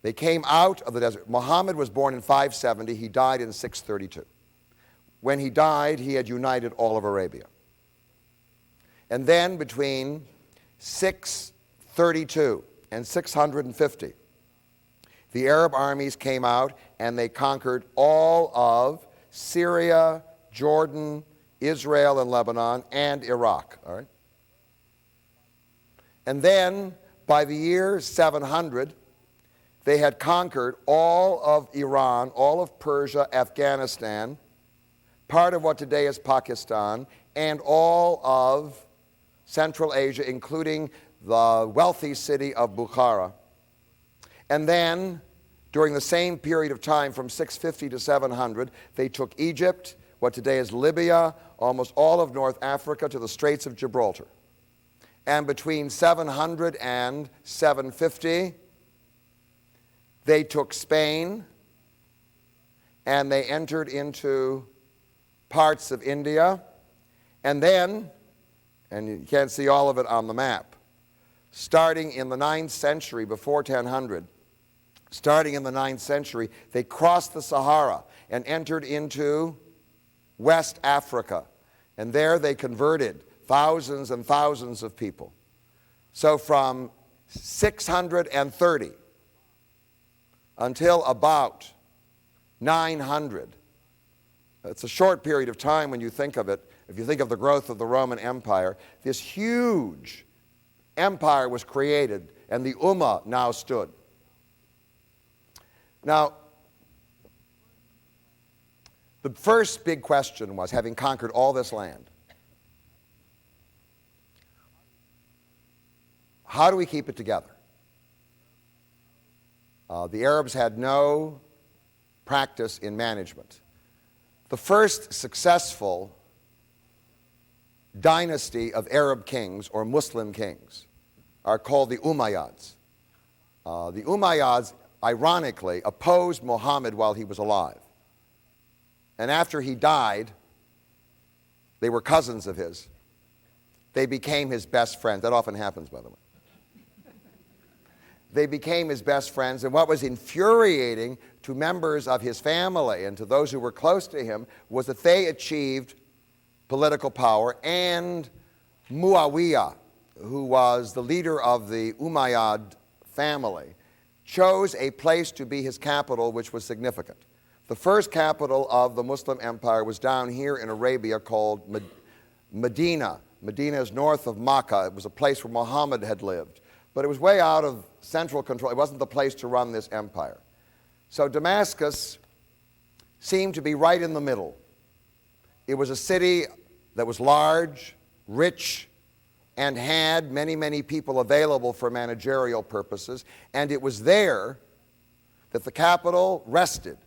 They came out of the desert. Muhammad was born in 570. He died in 632. When he died, he had united all of Arabia. And then between 632 and 650, the Arab armies came out and they conquered all of Syria, Jordan, Israel and Lebanon, and Iraq. All right? And then by the year 700, they had conquered all of Iran, all of Persia, Afghanistan, part of what today is Pakistan, and all of Central Asia, including the wealthy city of Bukhara. And then, during the same period of time, from 650 to 700, they took Egypt, what today is Libya, almost all of North Africa to the Straits of Gibraltar. And between 700 and 750, they took Spain, and they entered into parts of India. And then, and you can't see all of it on the map, starting in the 9th century, before 1000, starting in the 9th century, they crossed the Sahara and entered into West Africa. And there they converted thousands and thousands of people. So from 630 until about 900, it's a short period of time when you think of it. If you think of the growth of the Roman Empire, this huge empire was created, and the Ummah now stood. Now, the first big question was, having conquered all this land, how do we keep it together? The Arabs had no practice in management. The first successful dynasty of Arab kings or Muslim kings are called the Umayyads. The Umayyads, ironically, opposed Muhammad while he was alive. And after he died, they were cousins of his. They became his best friends. That often happens, by the way. They became his best friends, and what was infuriating to members of his family and to those who were close to him was that they achieved political power, and Muawiyah, who was the leader of the Umayyad family, chose a place to be his capital which was significant. The first capital of the Muslim empire was down here in Arabia called Medina. Medina is north of Makkah. It was a place where Muhammad had lived. But it was way out of central control. It wasn't the place to run this empire. So Damascus seemed to be right in the middle. It was a city that was large, rich, and had many, many people available for managerial purposes. And it was there that the capital rested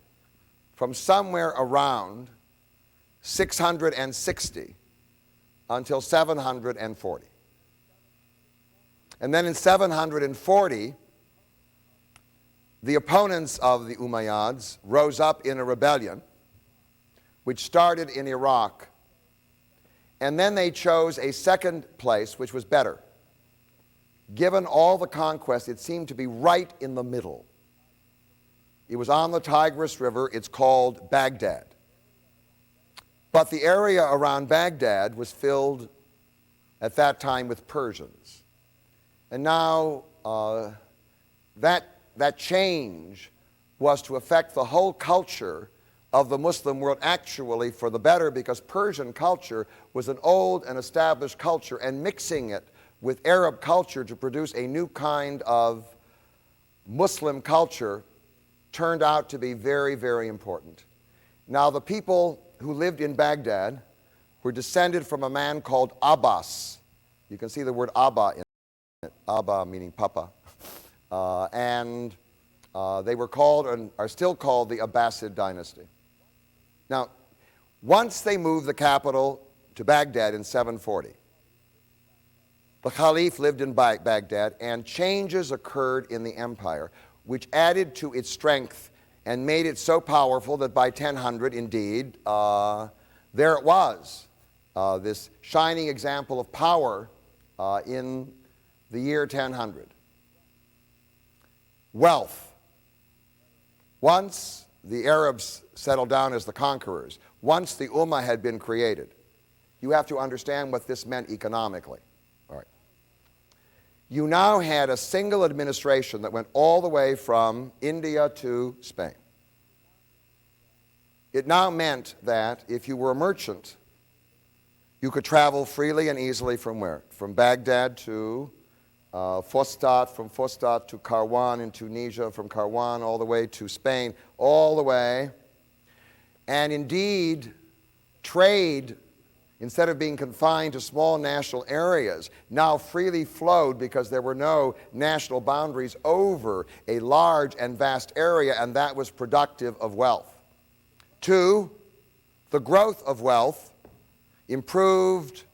from somewhere around 660 until 740. And then in 740, the opponents of the Umayyads rose up in a rebellion, which started in Iraq. And then they chose a second place, which was better. Given all the conquest, it seemed to be right in the middle. It was on the Tigris River. It's called Baghdad. But the area around Baghdad was filled at that time with Persians. And now that change was to affect the whole culture of the Muslim world, actually for the better, because Persian culture was an old and established culture, and mixing it with Arab culture to produce a new kind of Muslim culture turned out to be very, very important. Now, the people who lived in Baghdad were descended from a man called Abbas. You can see the word Abba in it, Abba meaning Papa. And they were called and are still called the Abbasid dynasty. Now, Once they moved the capital to Baghdad in 740, the Caliph lived in Baghdad, and changes occurred in the empire, which added to its strength and made it so powerful that by 1000, indeed, there it was, this shining example of power in the year 1000. Wealth. Once the Arabs settled down as the conquerors, once the Ummah had been created, you have to understand what this meant economically. All right. You now had a single administration that went all the way from India to Spain. It now meant that if you were a merchant, you could travel freely and easily from where? From Baghdad to Fustat, from Fustat to Karwan in Tunisia, from Karwan all the way to Spain, all the way. And indeed, trade, instead of being confined to small national areas, now freely flowed because there were no national boundaries over a large and vast area, and that was productive of wealth. 2, the growth of wealth improved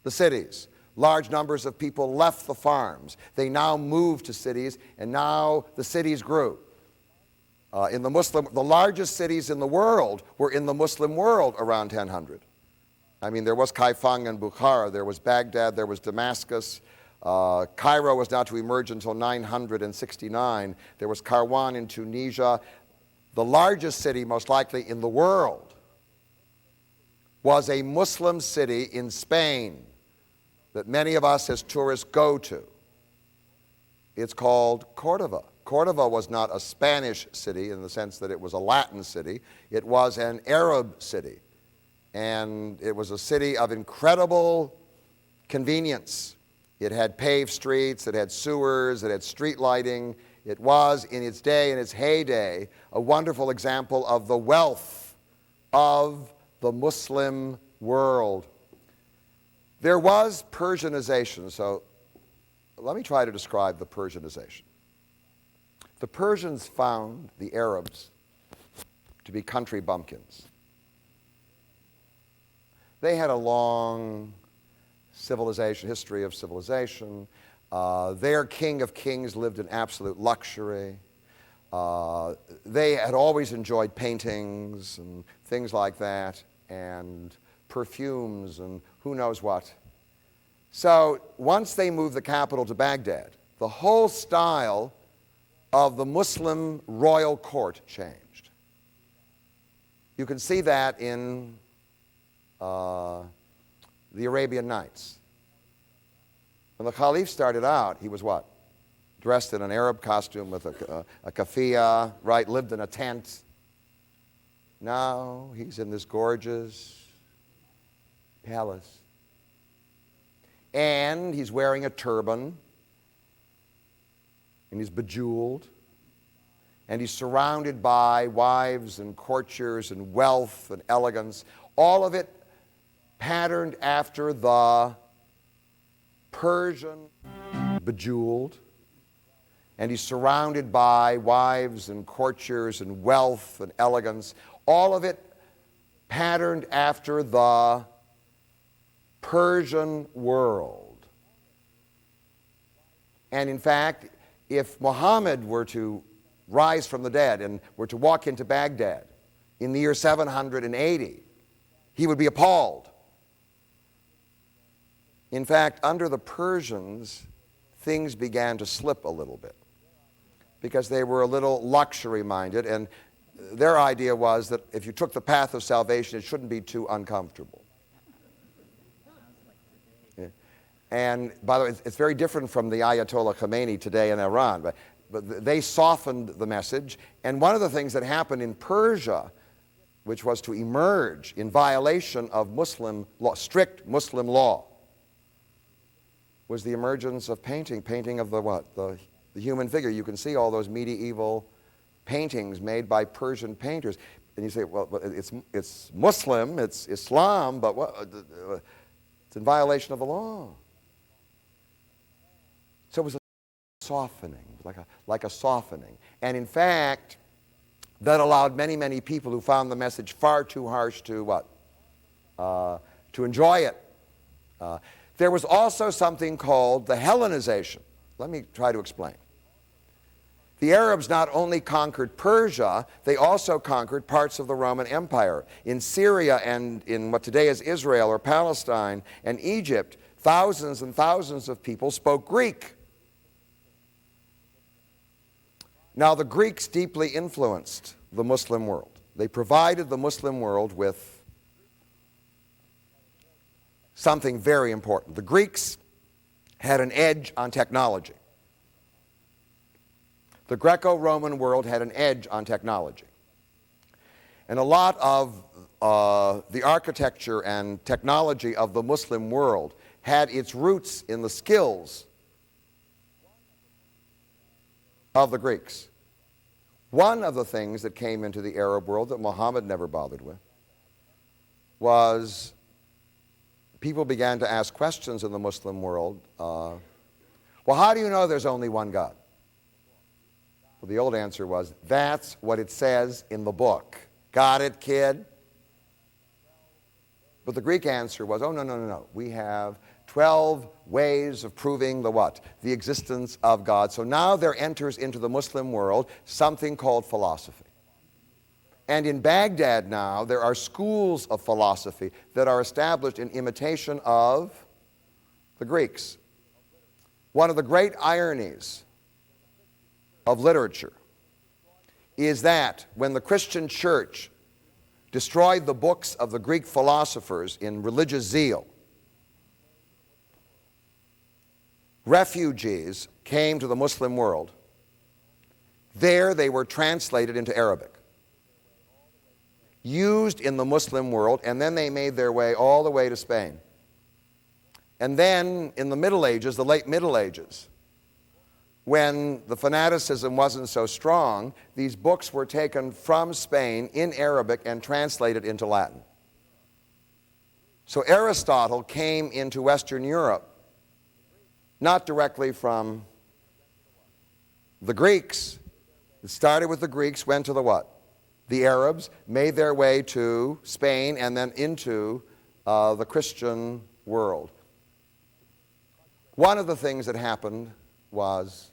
the cities. Large numbers of people left the farms. They now moved to cities, and now the cities grew. The largest cities in the world were in the Muslim world around 1000. I mean, there was Kaifang and Bukhara, there was Baghdad, there was Damascus. Cairo was not to emerge until 969. There was Karwan in Tunisia. The largest city, most likely in the world, was a Muslim city in Spain that many of us as tourists go to. It's called Cordova. Cordova was not a Spanish city in the sense that it was a Latin city. It was an Arab city. And it was a city of incredible convenience. It had paved streets, it had sewers, it had street lighting. It was, in its day, in its heyday, a wonderful example of the wealth of the Muslim world. There was Persianization, so let me try to describe the Persianization. The Persians found the Arabs to be country bumpkins. They had a long history of civilization. Their king of kings lived in absolute luxury. They had always enjoyed paintings and things like that, and perfumes and who knows what. So once they moved the capital to Baghdad, the whole style of the Muslim royal court changed. You can see that in the Arabian Nights. When the Caliph started out, he was what? Dressed in an Arab costume with a kafiyah, right? Lived in a tent. Now he's in this gorgeous palace. And he's wearing a turban. And he's bejeweled. And he's surrounded by wives and courtiers and wealth and elegance. All of it patterned after the Persian, bejeweled. And he's surrounded by wives and courtiers and wealth and elegance. All of it patterned after the Persian world. And in fact, if Muhammad were to rise from the dead and were to walk into Baghdad in the year 780, he would be appalled. In fact, under the Persians, things began to slip a little bit because they were a little luxury-minded, and their idea was that if you took the path of salvation, it shouldn't be too uncomfortable. Yeah. And by the way, it's very different from the Ayatollah Khomeini today in Iran, but they softened the message. And one of the things that happened in Persia, which was to emerge in violation of Muslim law, strict Muslim law, was the emergence of painting of the what? The human figure. You can see all those medieval paintings made by Persian painters. And you say, well, it's Muslim, it's Islam, but what? It's in violation of the law. So it was a softening, like a softening. And in fact, that allowed many, many people who found the message far too harsh to what? to enjoy it. There was also something called the Hellenization. Let me try to explain. The Arabs not only conquered Persia, they also conquered parts of the Roman Empire. In Syria and in what today is Israel or Palestine and Egypt, thousands and thousands of people spoke Greek. Now, the Greeks deeply influenced the Muslim world. They provided the Muslim world with something very important. The Greeks had an edge on technology. The Greco-Roman world had an edge on technology. And a lot of the architecture and technology of the Muslim world had its roots in the skills of the Greeks. One of the things that came into the Arab world that Muhammad never bothered with was people began to ask questions in the Muslim world. Well, how do you know there's only one God? Well, the old answer was, that's what it says in the book. Got it, kid? But the Greek answer was, oh, no, no, no, no. We have 12 ways of proving the what? The existence of God. So now there enters into the Muslim world something called philosophy. And in Baghdad now, there are schools of philosophy that are established in imitation of the Greeks. One of the great ironies of literature is that when the Christian church destroyed the books of the Greek philosophers in religious zeal, refugees came to the Muslim world. There they were translated into Arabic, used in the Muslim world, and then they made their way all the way to Spain. And then in the Middle Ages, the late Middle Ages, when the fanaticism wasn't so strong, these books were taken from Spain in Arabic and translated into Latin. So Aristotle came into Western Europe not directly from the Greeks. It started with the Greeks, went to the what? The Arabs, made their way to Spain and then into the Christian world. One of the things that happened was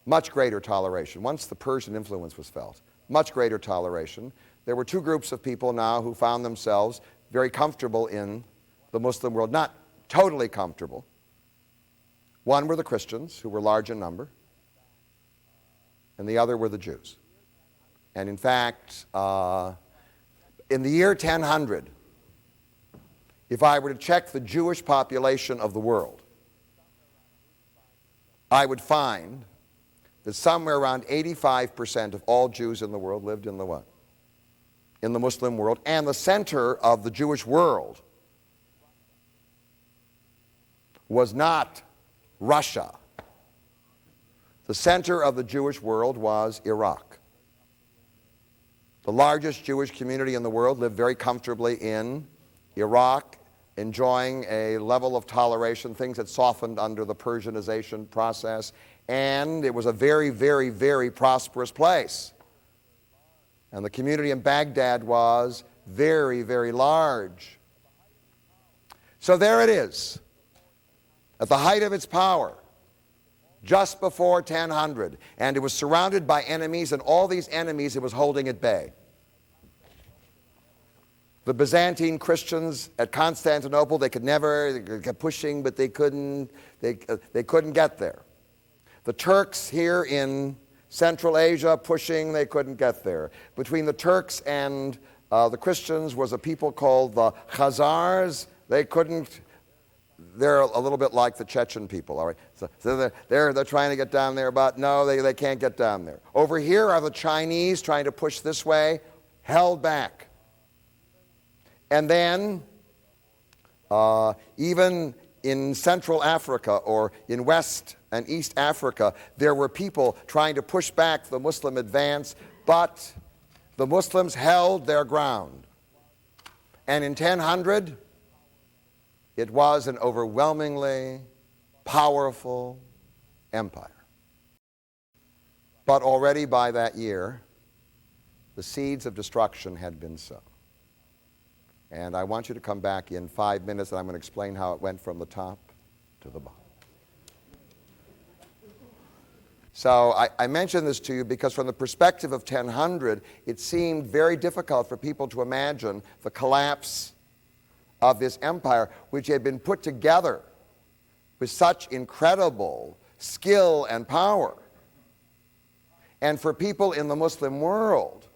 much greater toleration. Once the Persian influence was felt, much greater toleration. There were two groups of people now who found themselves very comfortable in the Muslim world. Not totally comfortable. One were the Christians, who were large in number, and the other were the Jews. And in fact, in the year 1000, if I were to check the Jewish population of the world, I would find that somewhere around 85% of all Jews in the world lived in the what? In the Muslim world. And the center of the Jewish world was not Russia. The center of the Jewish world was Iraq. The largest Jewish community in the world lived very comfortably in Iraq, enjoying a level of toleration, things that softened under the Persianization process, and it was a very, very, very prosperous place. And the community in Baghdad was very, very large. So there it is, at the height of its power, just before 1000, and it was surrounded by enemies, and all these enemies it was holding at bay. The Byzantine Christians at Constantinople, they kept pushing, but they couldn't get there. The Turks here in Central Asia pushing, they couldn't get there. Between the Turks and the Christians was a people called the Khazars. They couldn't. They're a little bit like the Chechen people, all right? So they're trying to get down there, but no, they can't get down there. Over here are the Chinese trying to push this way, held back. And then, even in Central Africa or in West and East Africa, there were people trying to push back the Muslim advance, but the Muslims held their ground. And in 1000, it was an overwhelmingly powerful empire. But already by that year, the seeds of destruction had been sown. And I want you to come back in 5 minutes, and I'm going to explain how it went from the top to the bottom. So I mention this to you because from the perspective of 1000, it seemed very difficult for people to imagine the collapse of this empire, which had been put together with such incredible skill and power. And for people in the Muslim world,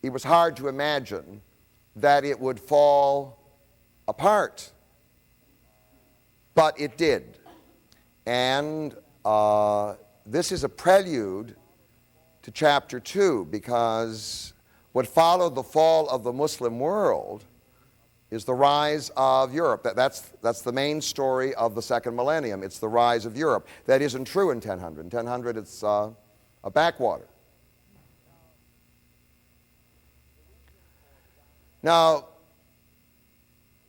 it was hard to imagine that it would fall apart. But it did. And this is a prelude to chapter 2, because what followed the fall of the Muslim world is the rise of Europe. That's the main story of the second millennium. It's the rise of Europe. That isn't true in 1000. In 1000, it's a backwater. Now,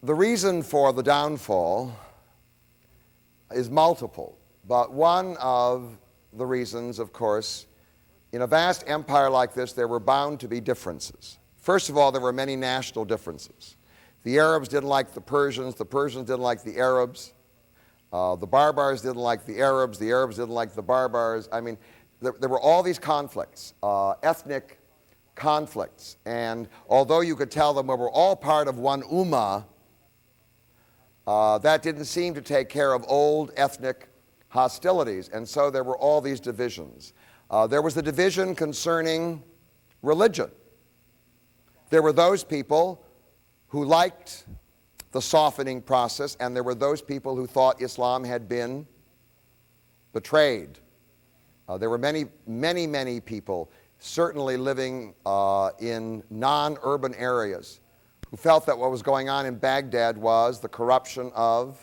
the reason for the downfall is multiple, but one of the reasons, of course, in a vast empire like this, there were bound to be differences. First of all, there were many national differences. The Arabs didn't like the Persians didn't like the Arabs, the Barbars didn't like the Arabs didn't like the Barbars. I mean, there were all these conflicts, ethnic conflicts, and although you could tell them we were all part of one ummah, that didn't seem to take care of old ethnic hostilities, and so there were all these divisions. There was the division concerning religion. There were those people who liked the softening process, and there were those people who thought Islam had been betrayed. There were many people, certainly living in non-urban areas, who felt that what was going on in Baghdad was the corruption of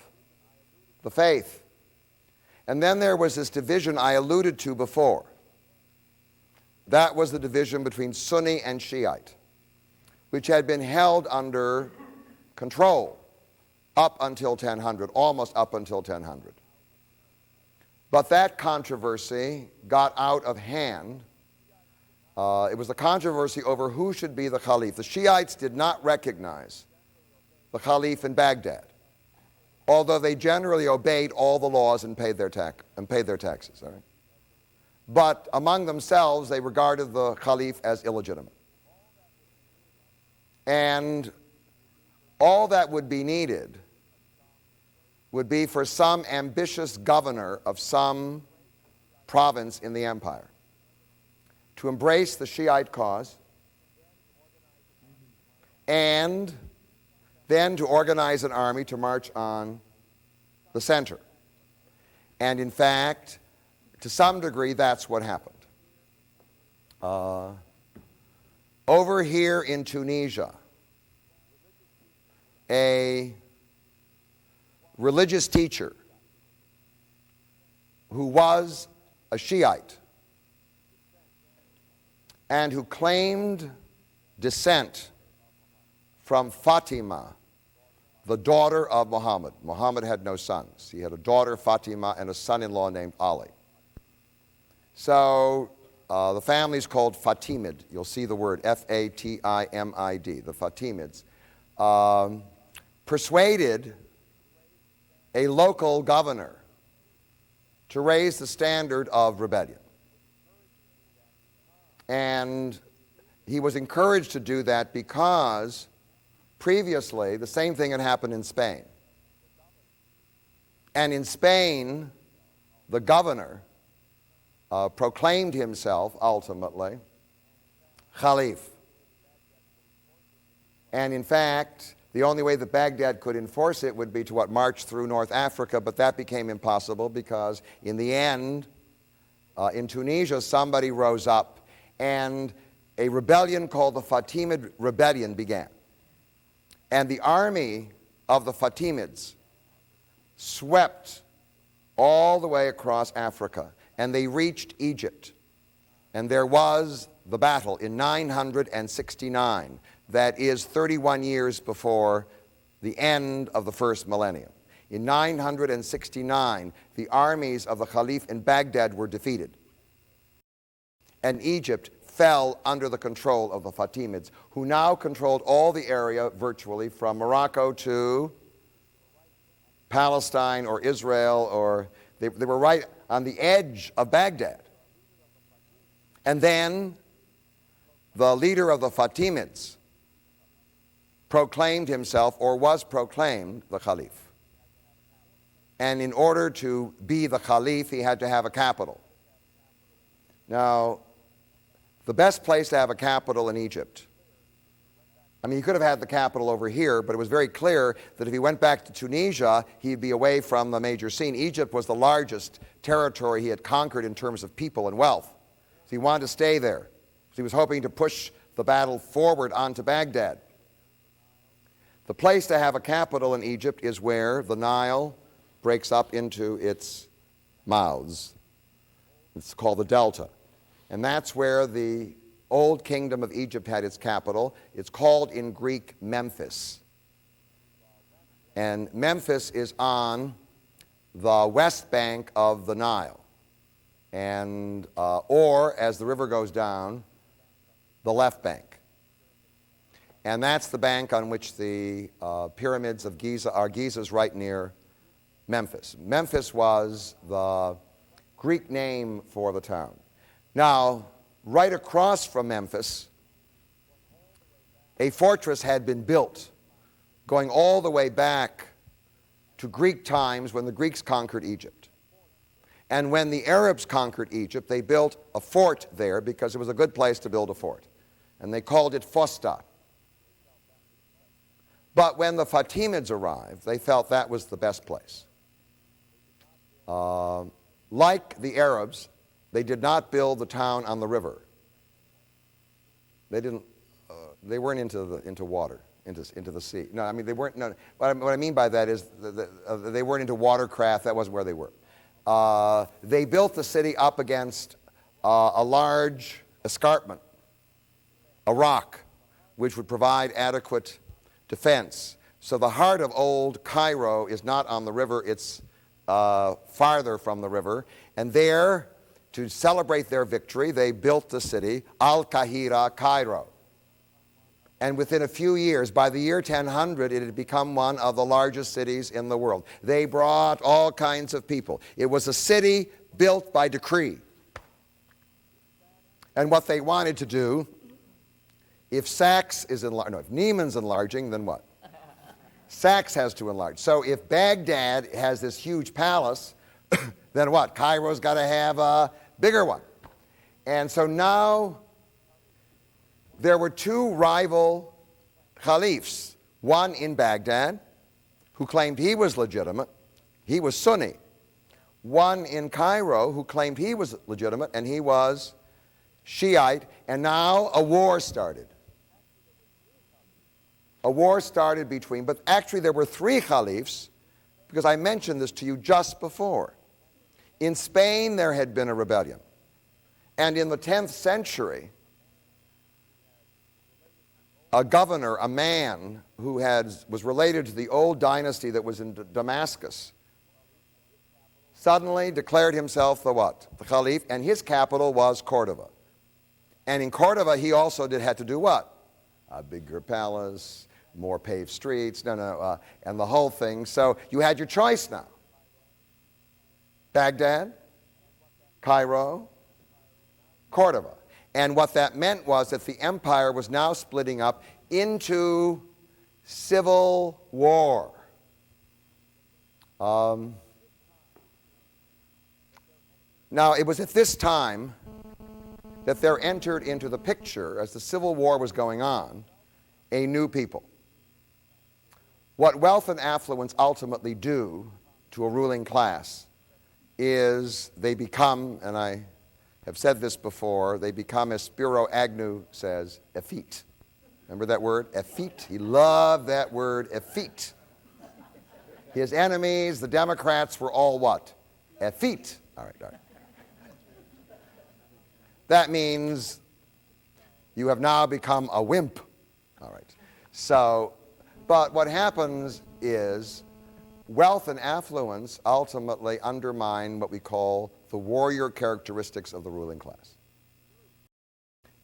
the faith. And then there was this division I alluded to before. That was the division between Sunni and Shiite, which had been held under control up until 1000, almost up until 1000. But that controversy got out of hand. It was the controversy over who should be the Caliph. The Shiites did not recognize the Caliph in Baghdad, although they generally obeyed all the laws and paid their taxes. All right? But among themselves, they regarded the Caliph as illegitimate. And all that would be needed would be for some ambitious governor of some province in the empire to embrace the Shiite cause and then to organize an army to march on the center. And in fact, to some degree, that's what happened. Over here in Tunisia, a religious teacher who was a Shiite and who claimed descent from Fatima, the daughter of Muhammad. Muhammad had no sons. He had a daughter, Fatima, and a son-in-law named Ali. So the family is called Fatimid. You'll see the word F-A-T-I-M-I-D, the Fatimids. Persuaded a local governor to raise the standard of rebellion. And he was encouraged to do that because previously the same thing had happened in Spain. And in Spain, the governor proclaimed himself ultimately Caliph. And in fact, the only way that Baghdad could enforce it would be to march through North Africa, but that became impossible because in the end, in Tunisia, somebody rose up and a rebellion called the Fatimid Rebellion began. And the army of the Fatimids swept all the way across Africa, and they reached Egypt. And there was the battle in 969. That is 31 years before the end of the first millennium. In 969, the armies of the Caliph in Baghdad were defeated. And Egypt fell under the control of the Fatimids, who now controlled all the area virtually from Morocco to Palestine or Israel, or they were right on the edge of Baghdad. And then the leader of the Fatimids proclaimed himself, or was proclaimed, the Caliph. And in order to be the Caliph, he had to have a capital. Now, the best place to have a capital in Egypt, I mean, he could have had the capital over here, but it was very clear that if he went back to Tunisia, he'd be away from the major scene. Egypt was the largest territory he had conquered in terms of people and wealth. So he wanted to stay there. So he was hoping to push the battle forward onto Baghdad. The place to have a capital in Egypt is where the Nile breaks up into its mouths. It's called the Delta. And that's where the old kingdom of Egypt had its capital. It's called in Greek Memphis. And Memphis is on the west bank of the Nile. And, or, as the river goes down, the left bank. And that's the bank on which the pyramids of Giza are. Giza's right near Memphis. Memphis was the Greek name for the town. Now, right across from Memphis, a fortress had been built going all the way back to Greek times when the Greeks conquered Egypt. And when the Arabs conquered Egypt, they built a fort there because it was a good place to build a fort. And they called it Fostat. But when the Fatimids arrived, they felt that was the best place. Like the Arabs, they did not build the town on the river. They didn't. They weren't into water, into the sea. No, I mean they weren't. No, what I mean by that is they weren't into watercraft. That wasn't where they were. They built the city up against a large escarpment, a rock, which would provide adequate defense. So the heart of old Cairo is not on the river. It's farther from the river, and there, to celebrate their victory, they built the city, Al-Qahira, Cairo. And within a few years, by the year 1000, it had become one of the largest cities in the world. They brought all kinds of people. It was a city built by decree. And what they wanted to do, if Sachs is enlarging, no, if Neiman's enlarging, then what? Sachs has to enlarge. So if Baghdad has this huge palace, then what? Cairo's got to have a bigger one. And so now there were two rival caliphs, one in Baghdad, who claimed he was legitimate. He was Sunni. One in Cairo who claimed he was legitimate, and he was Shiite. And now a war started. A war started between, but actually there were three caliphs, because I mentioned this to you just before. In Spain, there had been a rebellion. And in the 10th century, a governor, a man who was related to the old dynasty that was in Damascus, suddenly declared himself the what? The caliph, and his capital was Cordova. And in Cordova, he also had to do what? A bigger palace, more paved streets, and the whole thing. So you had your choice now. Baghdad, Cairo, Cordova. And what that meant was that the empire was now splitting up into civil war. Now, it was at this time that there entered into the picture, as the civil war was going on, a new people. What wealth and affluence ultimately do to a ruling class is they become, and I have said this before, they become, as Spiro Agnew says, effete. Remember that word? Effete. He loved that word, effete. His enemies, the Democrats, were all what? Effete. All right. That means you have now become a wimp. All right. So, but what happens is wealth and affluence ultimately undermine what we call the warrior characteristics of the ruling class.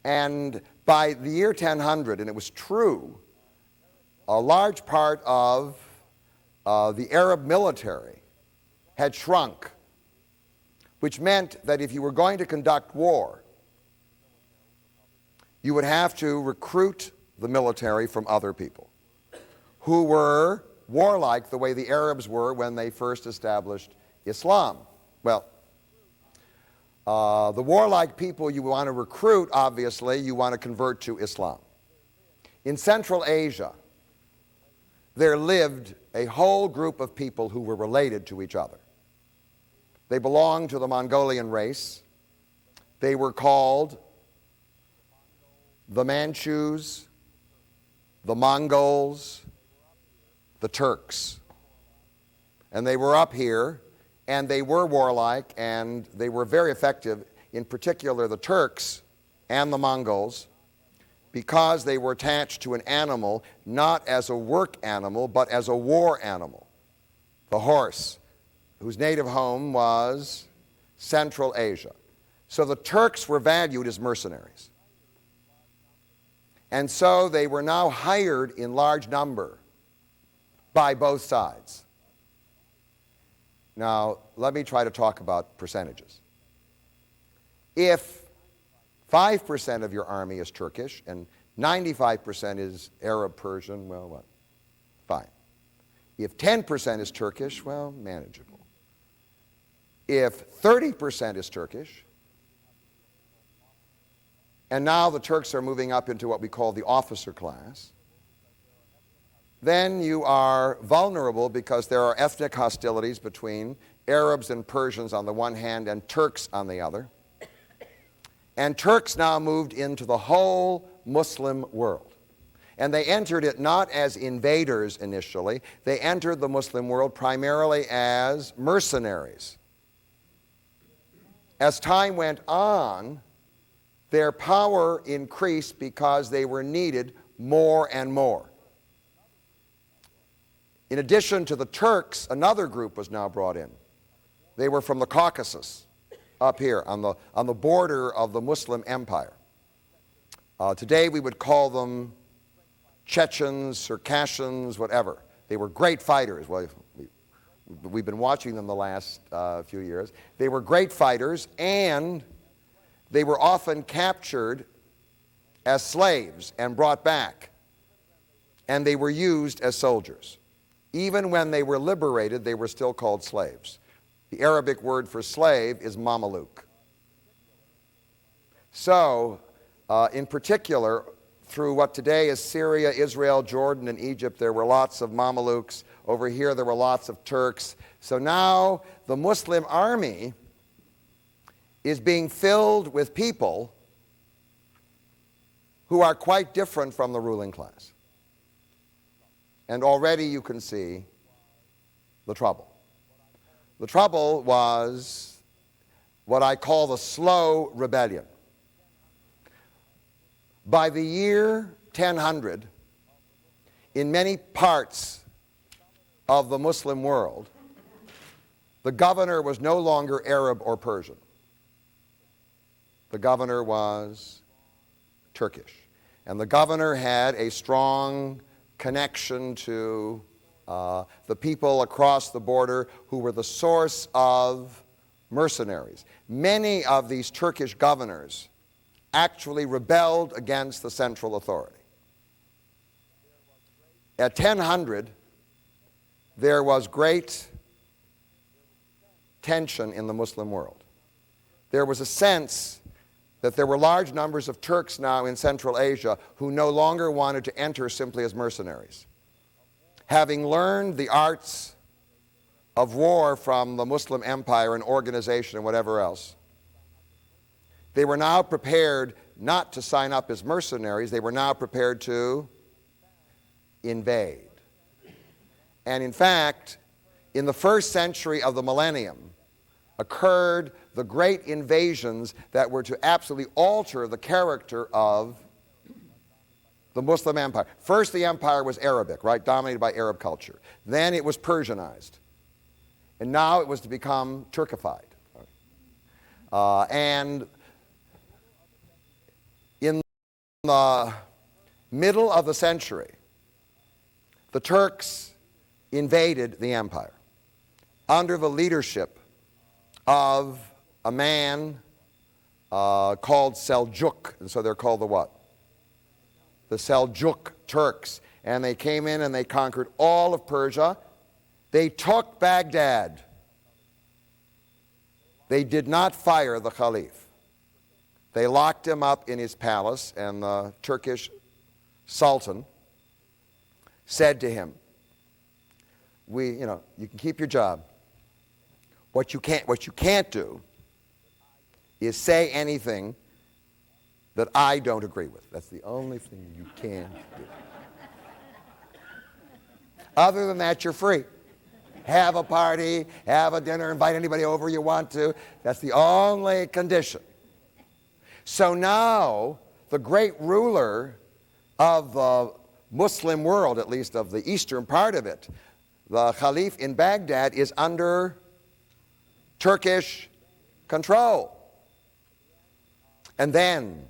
And by the year 1000, and it was true, a large part of the Arab military had shrunk, which meant that if you were going to conduct war, you would have to recruit the military from other people who were warlike the way the Arabs were when they first established Islam. Well, the warlike people you want to recruit, obviously, you want to convert to Islam. In Central Asia, there lived a whole group of people who were related to each other. They belonged to the Mongolian race. They were called the Manchus, the Mongols, the Turks. And they were up here, and they were warlike, and they were very effective, in particular the Turks and the Mongols, because they were attached to an animal, not as a work animal, but as a war animal, the horse, whose native home was Central Asia. So the Turks were valued as mercenaries. And so they were now hired in large number by both sides. Now, let me try to talk about percentages. If 5% of your army is Turkish and 95% is Arab, Persian, well, what? Fine. If 10% is Turkish, well, manageable. If 30% is Turkish, and now the Turks are moving up into what we call the officer class, then you are vulnerable because there are ethnic hostilities between Arabs and Persians on the one hand and Turks on the other. And Turks now moved into the whole Muslim world. And they entered it not as invaders initially. They entered the Muslim world primarily as mercenaries. As time went on, their power increased because they were needed more and more. In addition to the Turks, another group was now brought in. They were from the Caucasus, up here on the border of the Muslim Empire. Today we would call them Chechens, Circassians, whatever. They were great fighters. Well, we've been watching them the last few years. They were great fighters, and they were often captured as slaves and brought back, and they were used as soldiers. Even when they were liberated, they were still called slaves. The Arabic word for slave is Mameluke. So, in particular, through what today is Syria, Israel, Jordan, and Egypt, there were lots of Mamelukes. Over here, there were lots of Turks. So now the Muslim army is being filled with people who are quite different from the ruling class. And already you can see the trouble. The trouble was what I call the slow rebellion. By the year 1000, in many parts of the Muslim world, the governor was no longer Arab or Persian. The governor was Turkish. And the governor had a strong connection to the people across the border who were the source of mercenaries. Many of these Turkish governors actually rebelled against the central authority. At 1000, there was great tension in the Muslim world. There was a sense that there were large numbers of Turks now in Central Asia who no longer wanted to enter simply as mercenaries. Having learned the arts of war from the Muslim Empire and organization and whatever else, they were now prepared not to sign up as mercenaries, they were now prepared to invade. And in fact, in the first century of the millennium, occurred the great invasions that were to absolutely alter the character of the Muslim empire. First, the empire was Arabic, right, dominated by Arab culture. Then it was Persianized. And now it was to become Turkified. And in the middle of the century, the Turks invaded the empire under the leadership of a man called Seljuk, and so they're called the what? The Seljuk Turks. And they came in and they conquered all of Persia. They took Baghdad. They did not fire the Caliph. They locked him up in his palace, and the Turkish Sultan said to him, you can keep your job. What you can't do is say anything that I don't agree with. That's the only thing you can do. Other than that, you're free. Have a party, have a dinner, invite anybody over you want to. That's the only condition. So now, the great ruler of the Muslim world, at least of the eastern part of it, the Caliph in Baghdad, is under Turkish control. And then,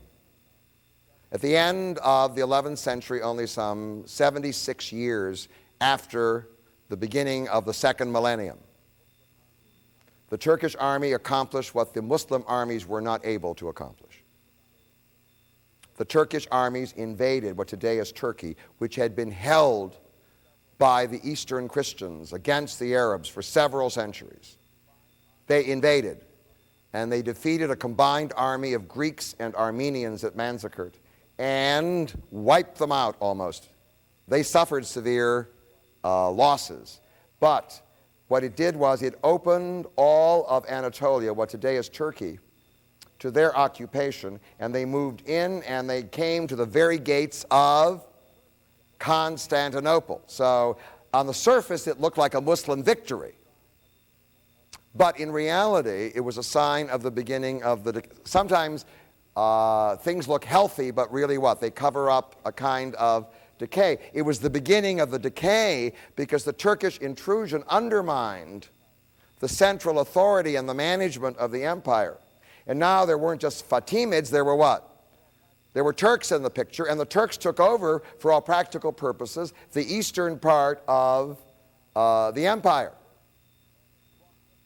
at the end of the 11th century, only some 76 years after the beginning of the second millennium, the Turkish army accomplished what the Muslim armies were not able to accomplish. The Turkish armies invaded what today is Turkey, which had been held by the Eastern Christians against the Arabs for several centuries. They invaded, and they defeated a combined army of Greeks and Armenians at Manzikert and wiped them out almost. They suffered severe losses. But what it did was it opened all of Anatolia, what today is Turkey, to their occupation, and they moved in and they came to the very gates of Constantinople. So on the surface it looked like a Muslim victory, but in reality it was a sign of the beginning of the sometimes things look healthy, but really what? They cover up a kind of decay. It was the beginning of the decay because the Turkish intrusion undermined the central authority and the management of the empire. And now there weren't just Fatimids, there were what? There were Turks in the picture, and the Turks took over, for all practical purposes, the eastern part of the empire.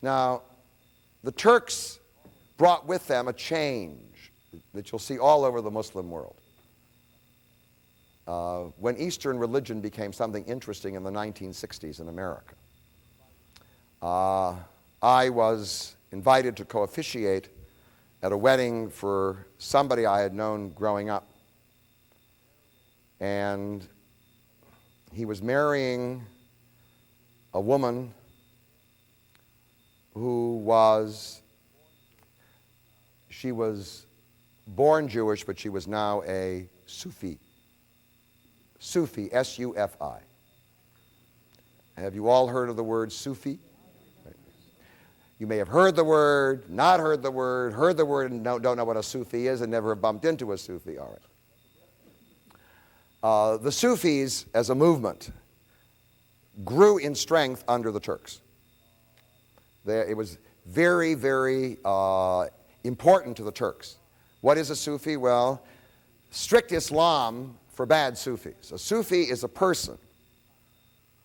Now, the Turks brought with them a change that you'll see all over the Muslim world. When Eastern religion became something interesting in the 1960s in America, I was invited to co-officiate at a wedding for somebody I had known growing up. And he was marrying a woman who she was born Jewish, but she was now a Sufi. Sufi, S-U-F-I. Have you all heard of the word Sufi? You may have heard the word, not heard the word and don't know what a Sufi is and never have bumped into a Sufi. All right. The Sufis as a movement grew in strength under the Turks. It was very, very important to the Turks. What is a Sufi? Well, strict Islam forbade Sufis. A Sufi is a person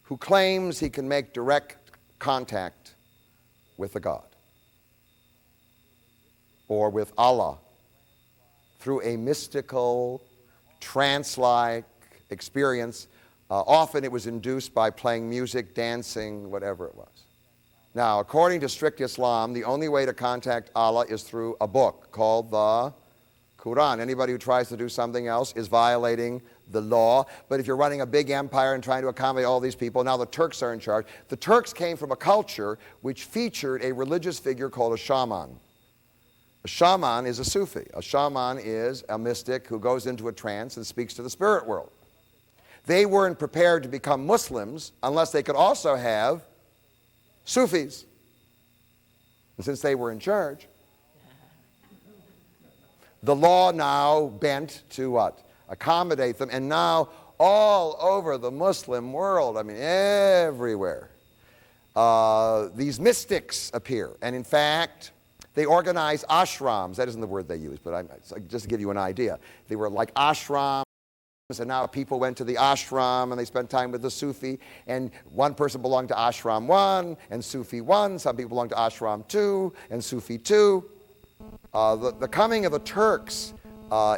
who claims he can make direct contact with a God or with Allah through a mystical, trance-like experience. Often it was induced by playing music, dancing, whatever it was. Now, according to strict Islam, the only way to contact Allah is through a book called the Quran. Anybody who tries to do something else is violating the law. But if you're running a big empire and trying to accommodate all these people, now the Turks are in charge. The Turks came from a culture which featured a religious figure called a shaman. A shaman is a Sufi. A shaman is a mystic who goes into a trance and speaks to the spirit world. They weren't prepared to become Muslims unless they could also have Sufis. And since they were in charge, the law now bent to what? Accommodate them. And now all over the Muslim world, I mean everywhere, these mystics appear. And in fact, They organized ashrams. That isn't the word they use, but just to give you an idea. They were like ashrams, and now people went to the ashram and they spent time with the Sufi, and one person belonged to ashram 1 and Sufi 1. Some people belonged to ashram 2 and Sufi 2. The coming of the Turks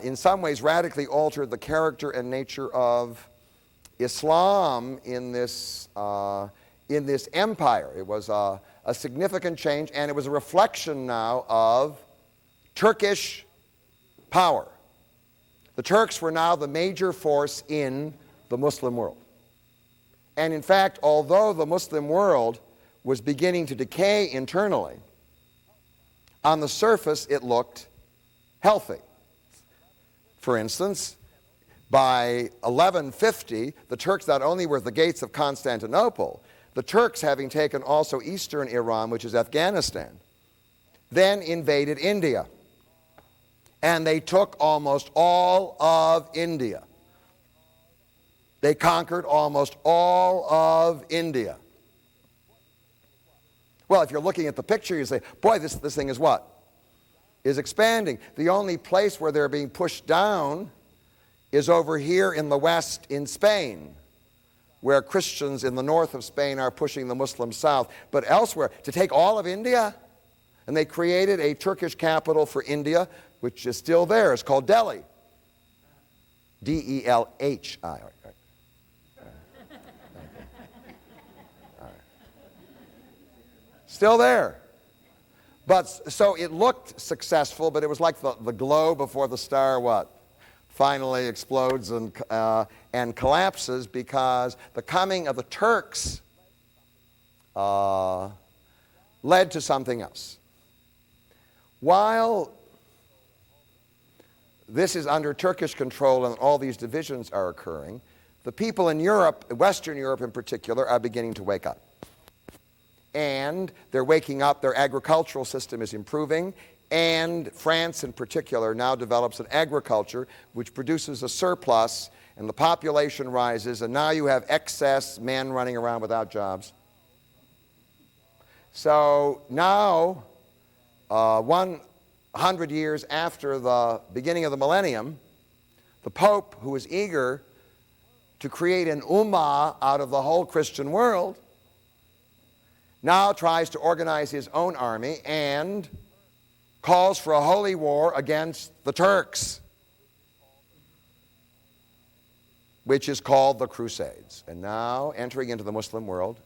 in some ways radically altered the character and nature of Islam in this empire. It was a significant change, and it was a reflection now of Turkish power. The Turks were now the major force in the Muslim world. And in fact, although the Muslim world was beginning to decay internally, on the surface it looked healthy. For instance, by 1150, the Turks not only were at the gates of Constantinople, the Turks, having taken also eastern Iran, which is Afghanistan, then invaded India. And they took almost all of India. They conquered almost all of India. Well, if you're looking at the picture, you say, boy, this thing is what? Is expanding. The only place where they're being pushed down is over here in the west in Spain, where Christians in the north of Spain are pushing the Muslims south. But elsewhere, to take all of India, and they created a Turkish capital for India, which is still there. It's called Delhi. D-E-L-H-I. Still there. But so it looked successful, but it was like the glow before the star what? Finally explodes and collapses, because the coming of the Turks led to something else. While this is under Turkish control and all these divisions are occurring, the people in Europe, Western Europe in particular, are beginning to wake up. And they're waking up, their agricultural system is improving, and France in particular now develops an agriculture which produces a surplus, and the population rises, and now you have excess men running around without jobs. So now, 100 years after the beginning of the millennium, the Pope, who is eager to create an ummah out of the whole Christian world, now tries to organize his own army and calls for a holy war against the Turks, which is called the Crusades. And now, entering into the Muslim world,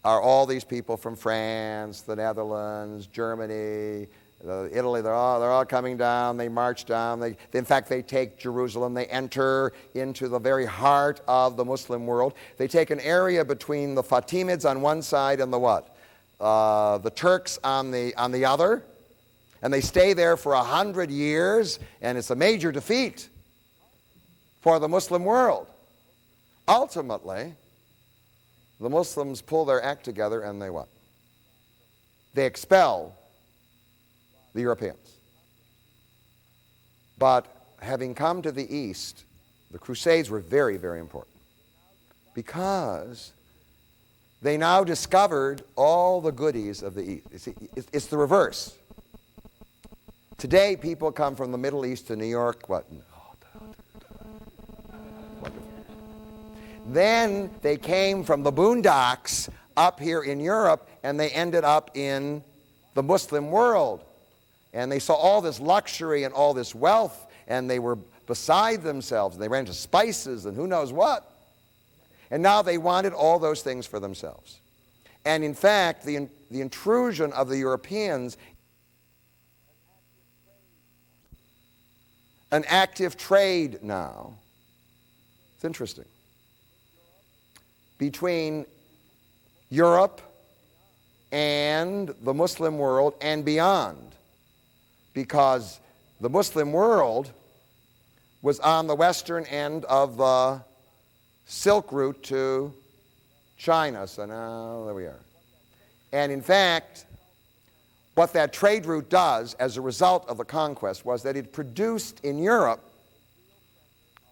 are all these people from France, the Netherlands, Germany, Italy. They're all coming down. They march down. In fact, they take Jerusalem. They enter into the very heart of the Muslim world. They take an area between the Fatimids on one side and the what? The Turks on the other. And they stay there for 100 years, and it's a major defeat for the Muslim world. Ultimately, the Muslims pull their act together and they what? They expel the Europeans. But having come to the East, the Crusades were very, very important, because they now discovered all the goodies of the East. You see, it's the reverse. Today, people come from the Middle East to New York, what? Then they came from the boondocks up here in Europe, and they ended up in the Muslim world. And they saw all this luxury and all this wealth, and they were beside themselves. They ran into spices and who knows what. And now they wanted all those things for themselves. And in fact, the intrusion of the Europeans, an active trade now, it's interesting, between Europe and the Muslim world and beyond, because the Muslim world was on the western end of the Silk Route to China. So now there we are. And in fact, what that trade route does as a result of the conquest was that it produced in Europe,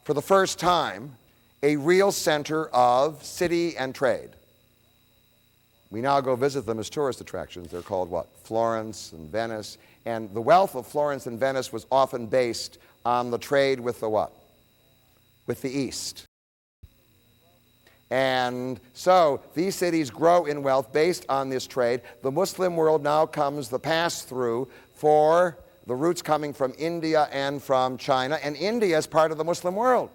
for the first time, a real center of city and trade. We now go visit them as tourist attractions. They're called what? Florence and Venice. And the wealth of Florence and Venice was often based on the trade with the what? With the East. And so these cities grow in wealth based on this trade. The Muslim world now comes the pass-through for the roots coming from India and from China. And India is part of the Muslim world.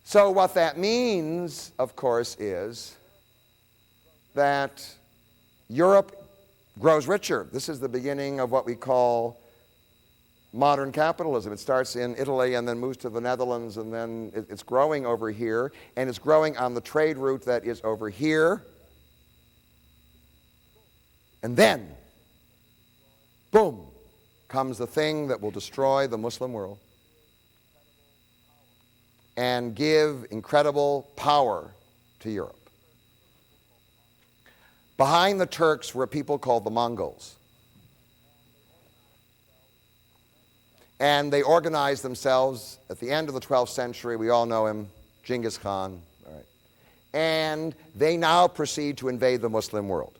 So what that means, of course, is that Europe grows richer. This is the beginning of what we call modern capitalism. It starts in Italy and then moves to the Netherlands, and then it's growing over here, and it's growing on the trade route that is over here. And then, boom, comes the thing that will destroy the Muslim world and give incredible power to Europe. Behind the Turks were people called the Mongols. And they organized themselves at the end of the 12th century. We all know him, Genghis Khan. All right. And they now proceed to invade the Muslim world.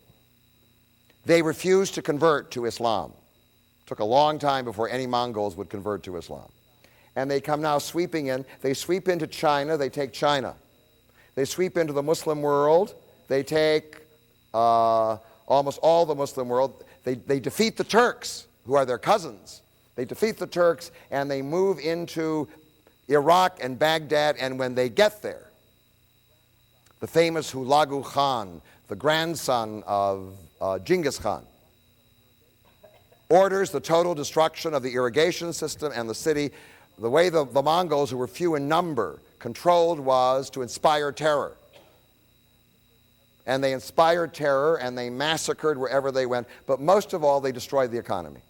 They refused to convert to Islam. It took a long time before any Mongols would convert to Islam. And they come now sweeping in. They sweep into China. They take China. They sweep into the Muslim world. They take almost all the Muslim world. They defeat the Turks, who are their cousins. They defeat the Turks, and they move into Iraq and Baghdad. And when they get there, the famous Hulagu Khan, the grandson of Genghis Khan, orders the total destruction of the irrigation system and the city. The way the Mongols, who were few in number, controlled was to inspire terror. And they inspired terror, and they massacred wherever they went. But most of all, they destroyed the economy.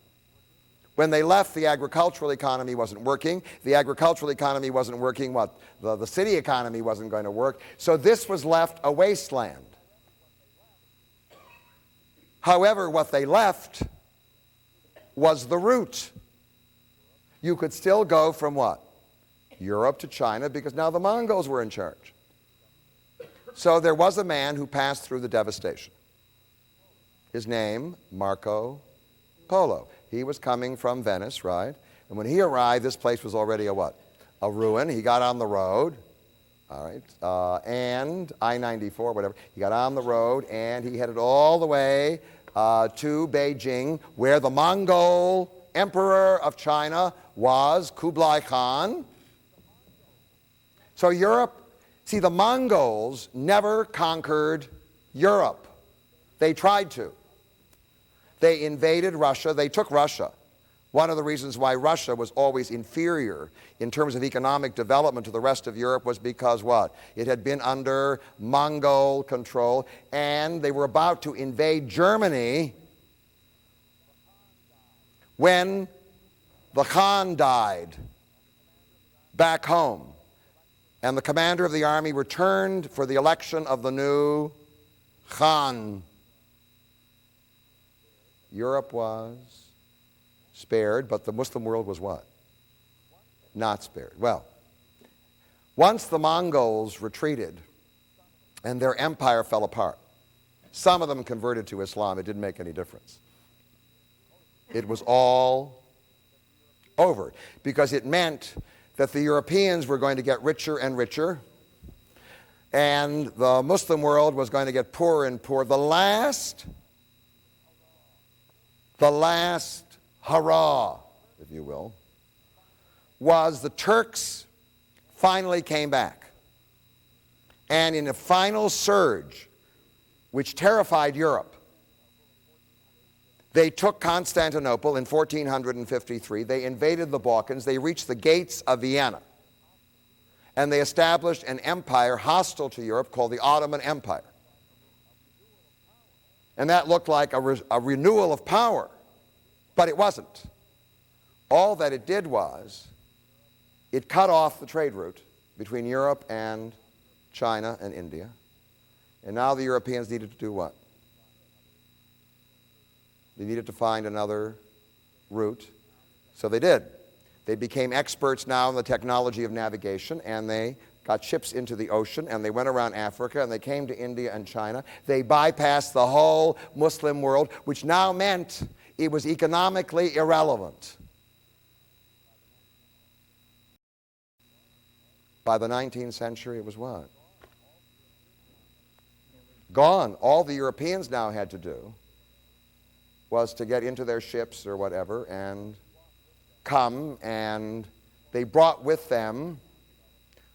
When they left, the agricultural economy wasn't working. The agricultural economy wasn't working. What? The city economy wasn't going to work. So this was left a wasteland. However, what they left was the route. You could still go from what? Europe to China, because now the Mongols were in charge. So there was a man who passed through the devastation. His name, Marco Polo. He was coming from Venice, right? And when he arrived, this place was already a what? A ruin. He got on the road, all right, and I-94, whatever. He got on the road, and he headed all the way to Beijing, where the Mongol emperor of China was Kublai Khan. So Europe, see, the Mongols never conquered Europe. They tried to. They invaded Russia. They took Russia. One of the reasons why Russia was always inferior in terms of economic development to the rest of Europe was because what? It had been under Mongol control, and they were about to invade Germany when the Khan died back home. And the commander of the army returned for the election of the new Khan. Europe was spared, but the Muslim world was what? Not spared. Well, once the Mongols retreated and their empire fell apart, some of them converted to Islam. It didn't make any difference. It was all over, because it meant that the Europeans were going to get richer and richer, and the Muslim world was going to get poorer and poorer. The last hurrah, if you will, was the Turks finally came back. And in a final surge, which terrified Europe, they took Constantinople in 1453. They invaded the Balkans. They reached the gates of Vienna. And they established an empire hostile to Europe called the Ottoman Empire. And that looked like a renewal of power. But it wasn't. All that it did was it cut off the trade route between Europe and China and India. And now the Europeans needed to do what? They needed to find another route. So they did. They became experts now in the technology of navigation, and they got ships into the ocean, and they went around Africa, and they came to India and China. They bypassed the whole Muslim world, which now meant it was economically irrelevant. By the 19th century, it was what? Gone. All the Europeans now had to do was to get into their ships or whatever and come, and they brought with them,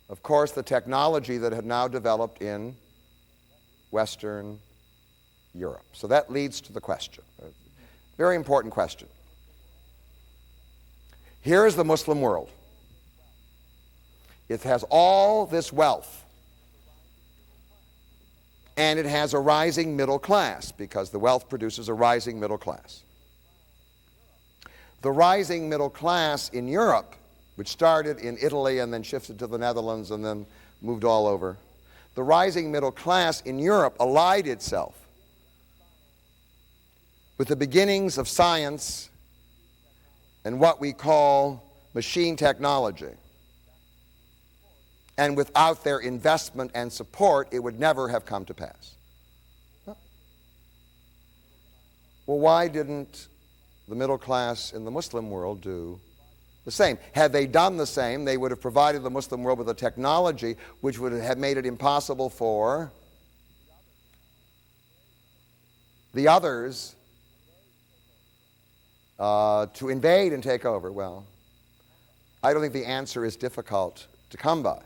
of course, the technology that had now developed in Western Europe. So that leads to the question, a very important question. Here is the Muslim world. It has all this wealth, and it has a rising middle class, because the wealth produces a rising middle class. The rising middle class in Europe, which started in Italy and then shifted to the Netherlands and then moved all over, the rising middle class in Europe allied itself with the beginnings of science and what we call machine technology. And without their investment and support, it would never have come to pass. Well, why didn't the middle class in the Muslim world do the same? Had they done the same, they would have provided the Muslim world with a technology which would have made it impossible for the others to invade and take over. Well, I don't think the answer is difficult to come by.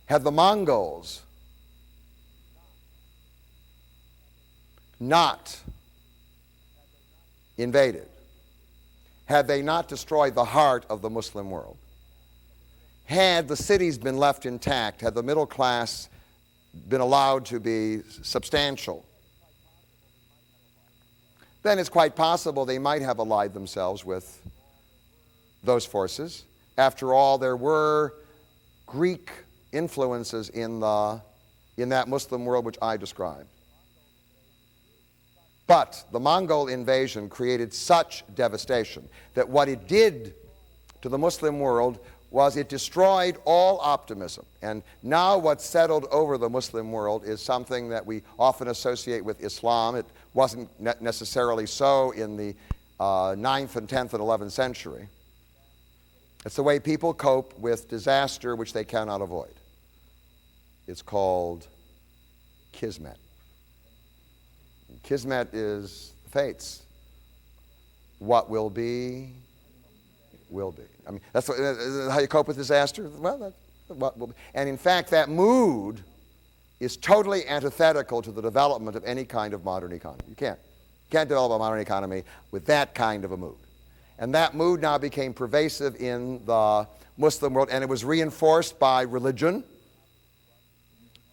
Had the Mongols not invaded, had they not destroyed the heart of the Muslim world, had the cities been left intact, had the middle class been allowed to be substantial, then it's quite possible they might have allied themselves with those forces. After all, there were Greek influences in that Muslim world which I described. But the Mongol invasion created such devastation that what it did to the Muslim world was it destroyed all optimism. And now what's settled over the Muslim world is something that we often associate with Islam. It wasn't necessarily so in the 9th and 10th and 11th century. It's the way people cope with disaster which they cannot avoid. It's called Kismet. Kismet is the fates. What will be, will be. I mean, that's how you cope with disaster. Well, that's what will be. And in fact, that mood is totally antithetical to the development of any kind of modern economy. You can't develop a modern economy with that kind of a mood. And that mood now became pervasive in the Muslim world, and it was reinforced by religion,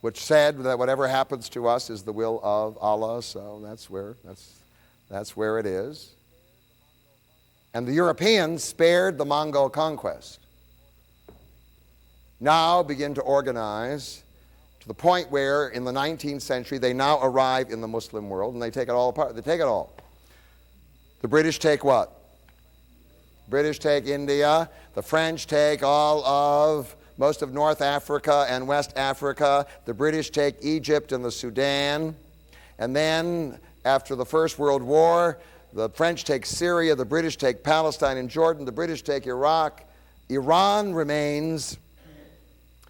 which said that whatever happens to us is the will of Allah, so that's where it is. And the Europeans spared the Mongol conquest. Now begin to organize to the point where in the 19th century they now arrive in the Muslim world and they take it all apart. They take it all. The British take what? British take India. The French take most of North Africa and West Africa. The British take Egypt and the Sudan. And then, after the First World War, the French take Syria, the British take Palestine and Jordan, the British take Iraq. Iran remains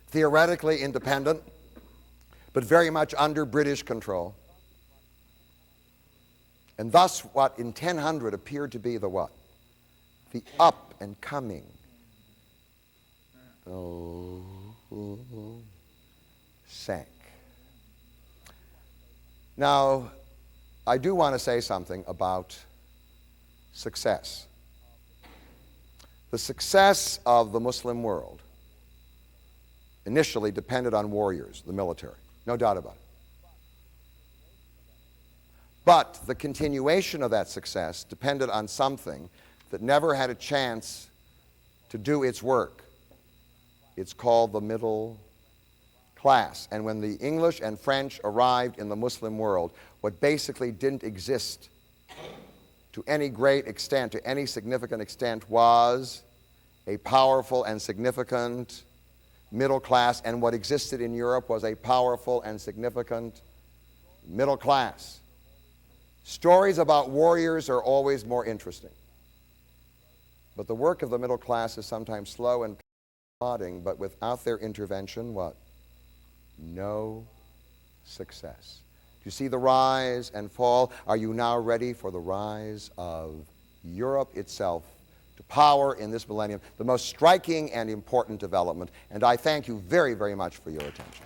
theoretically independent, but very much under British control. And thus, what in 1000 appeared to be the what? The up and coming. Sank. Now, I do want to say something about success. The success of the Muslim world initially depended on warriors, the military, no doubt about it. But the continuation of that success depended on something that never had a chance to do its work. It's called the middle class. And when the English and French arrived in the Muslim world, what basically didn't exist to any great extent, to any significant extent, was a powerful and significant middle class, and what existed in Europe was a powerful and significant middle class. Stories about warriors are always more interesting. But the work of the middle class is sometimes slow and plodding, but without their intervention, what? No success. Do you see the rise and fall? Are you now ready for the rise of Europe itself to power in this millennium? The most striking and important development. And I thank you very, very much for your attention.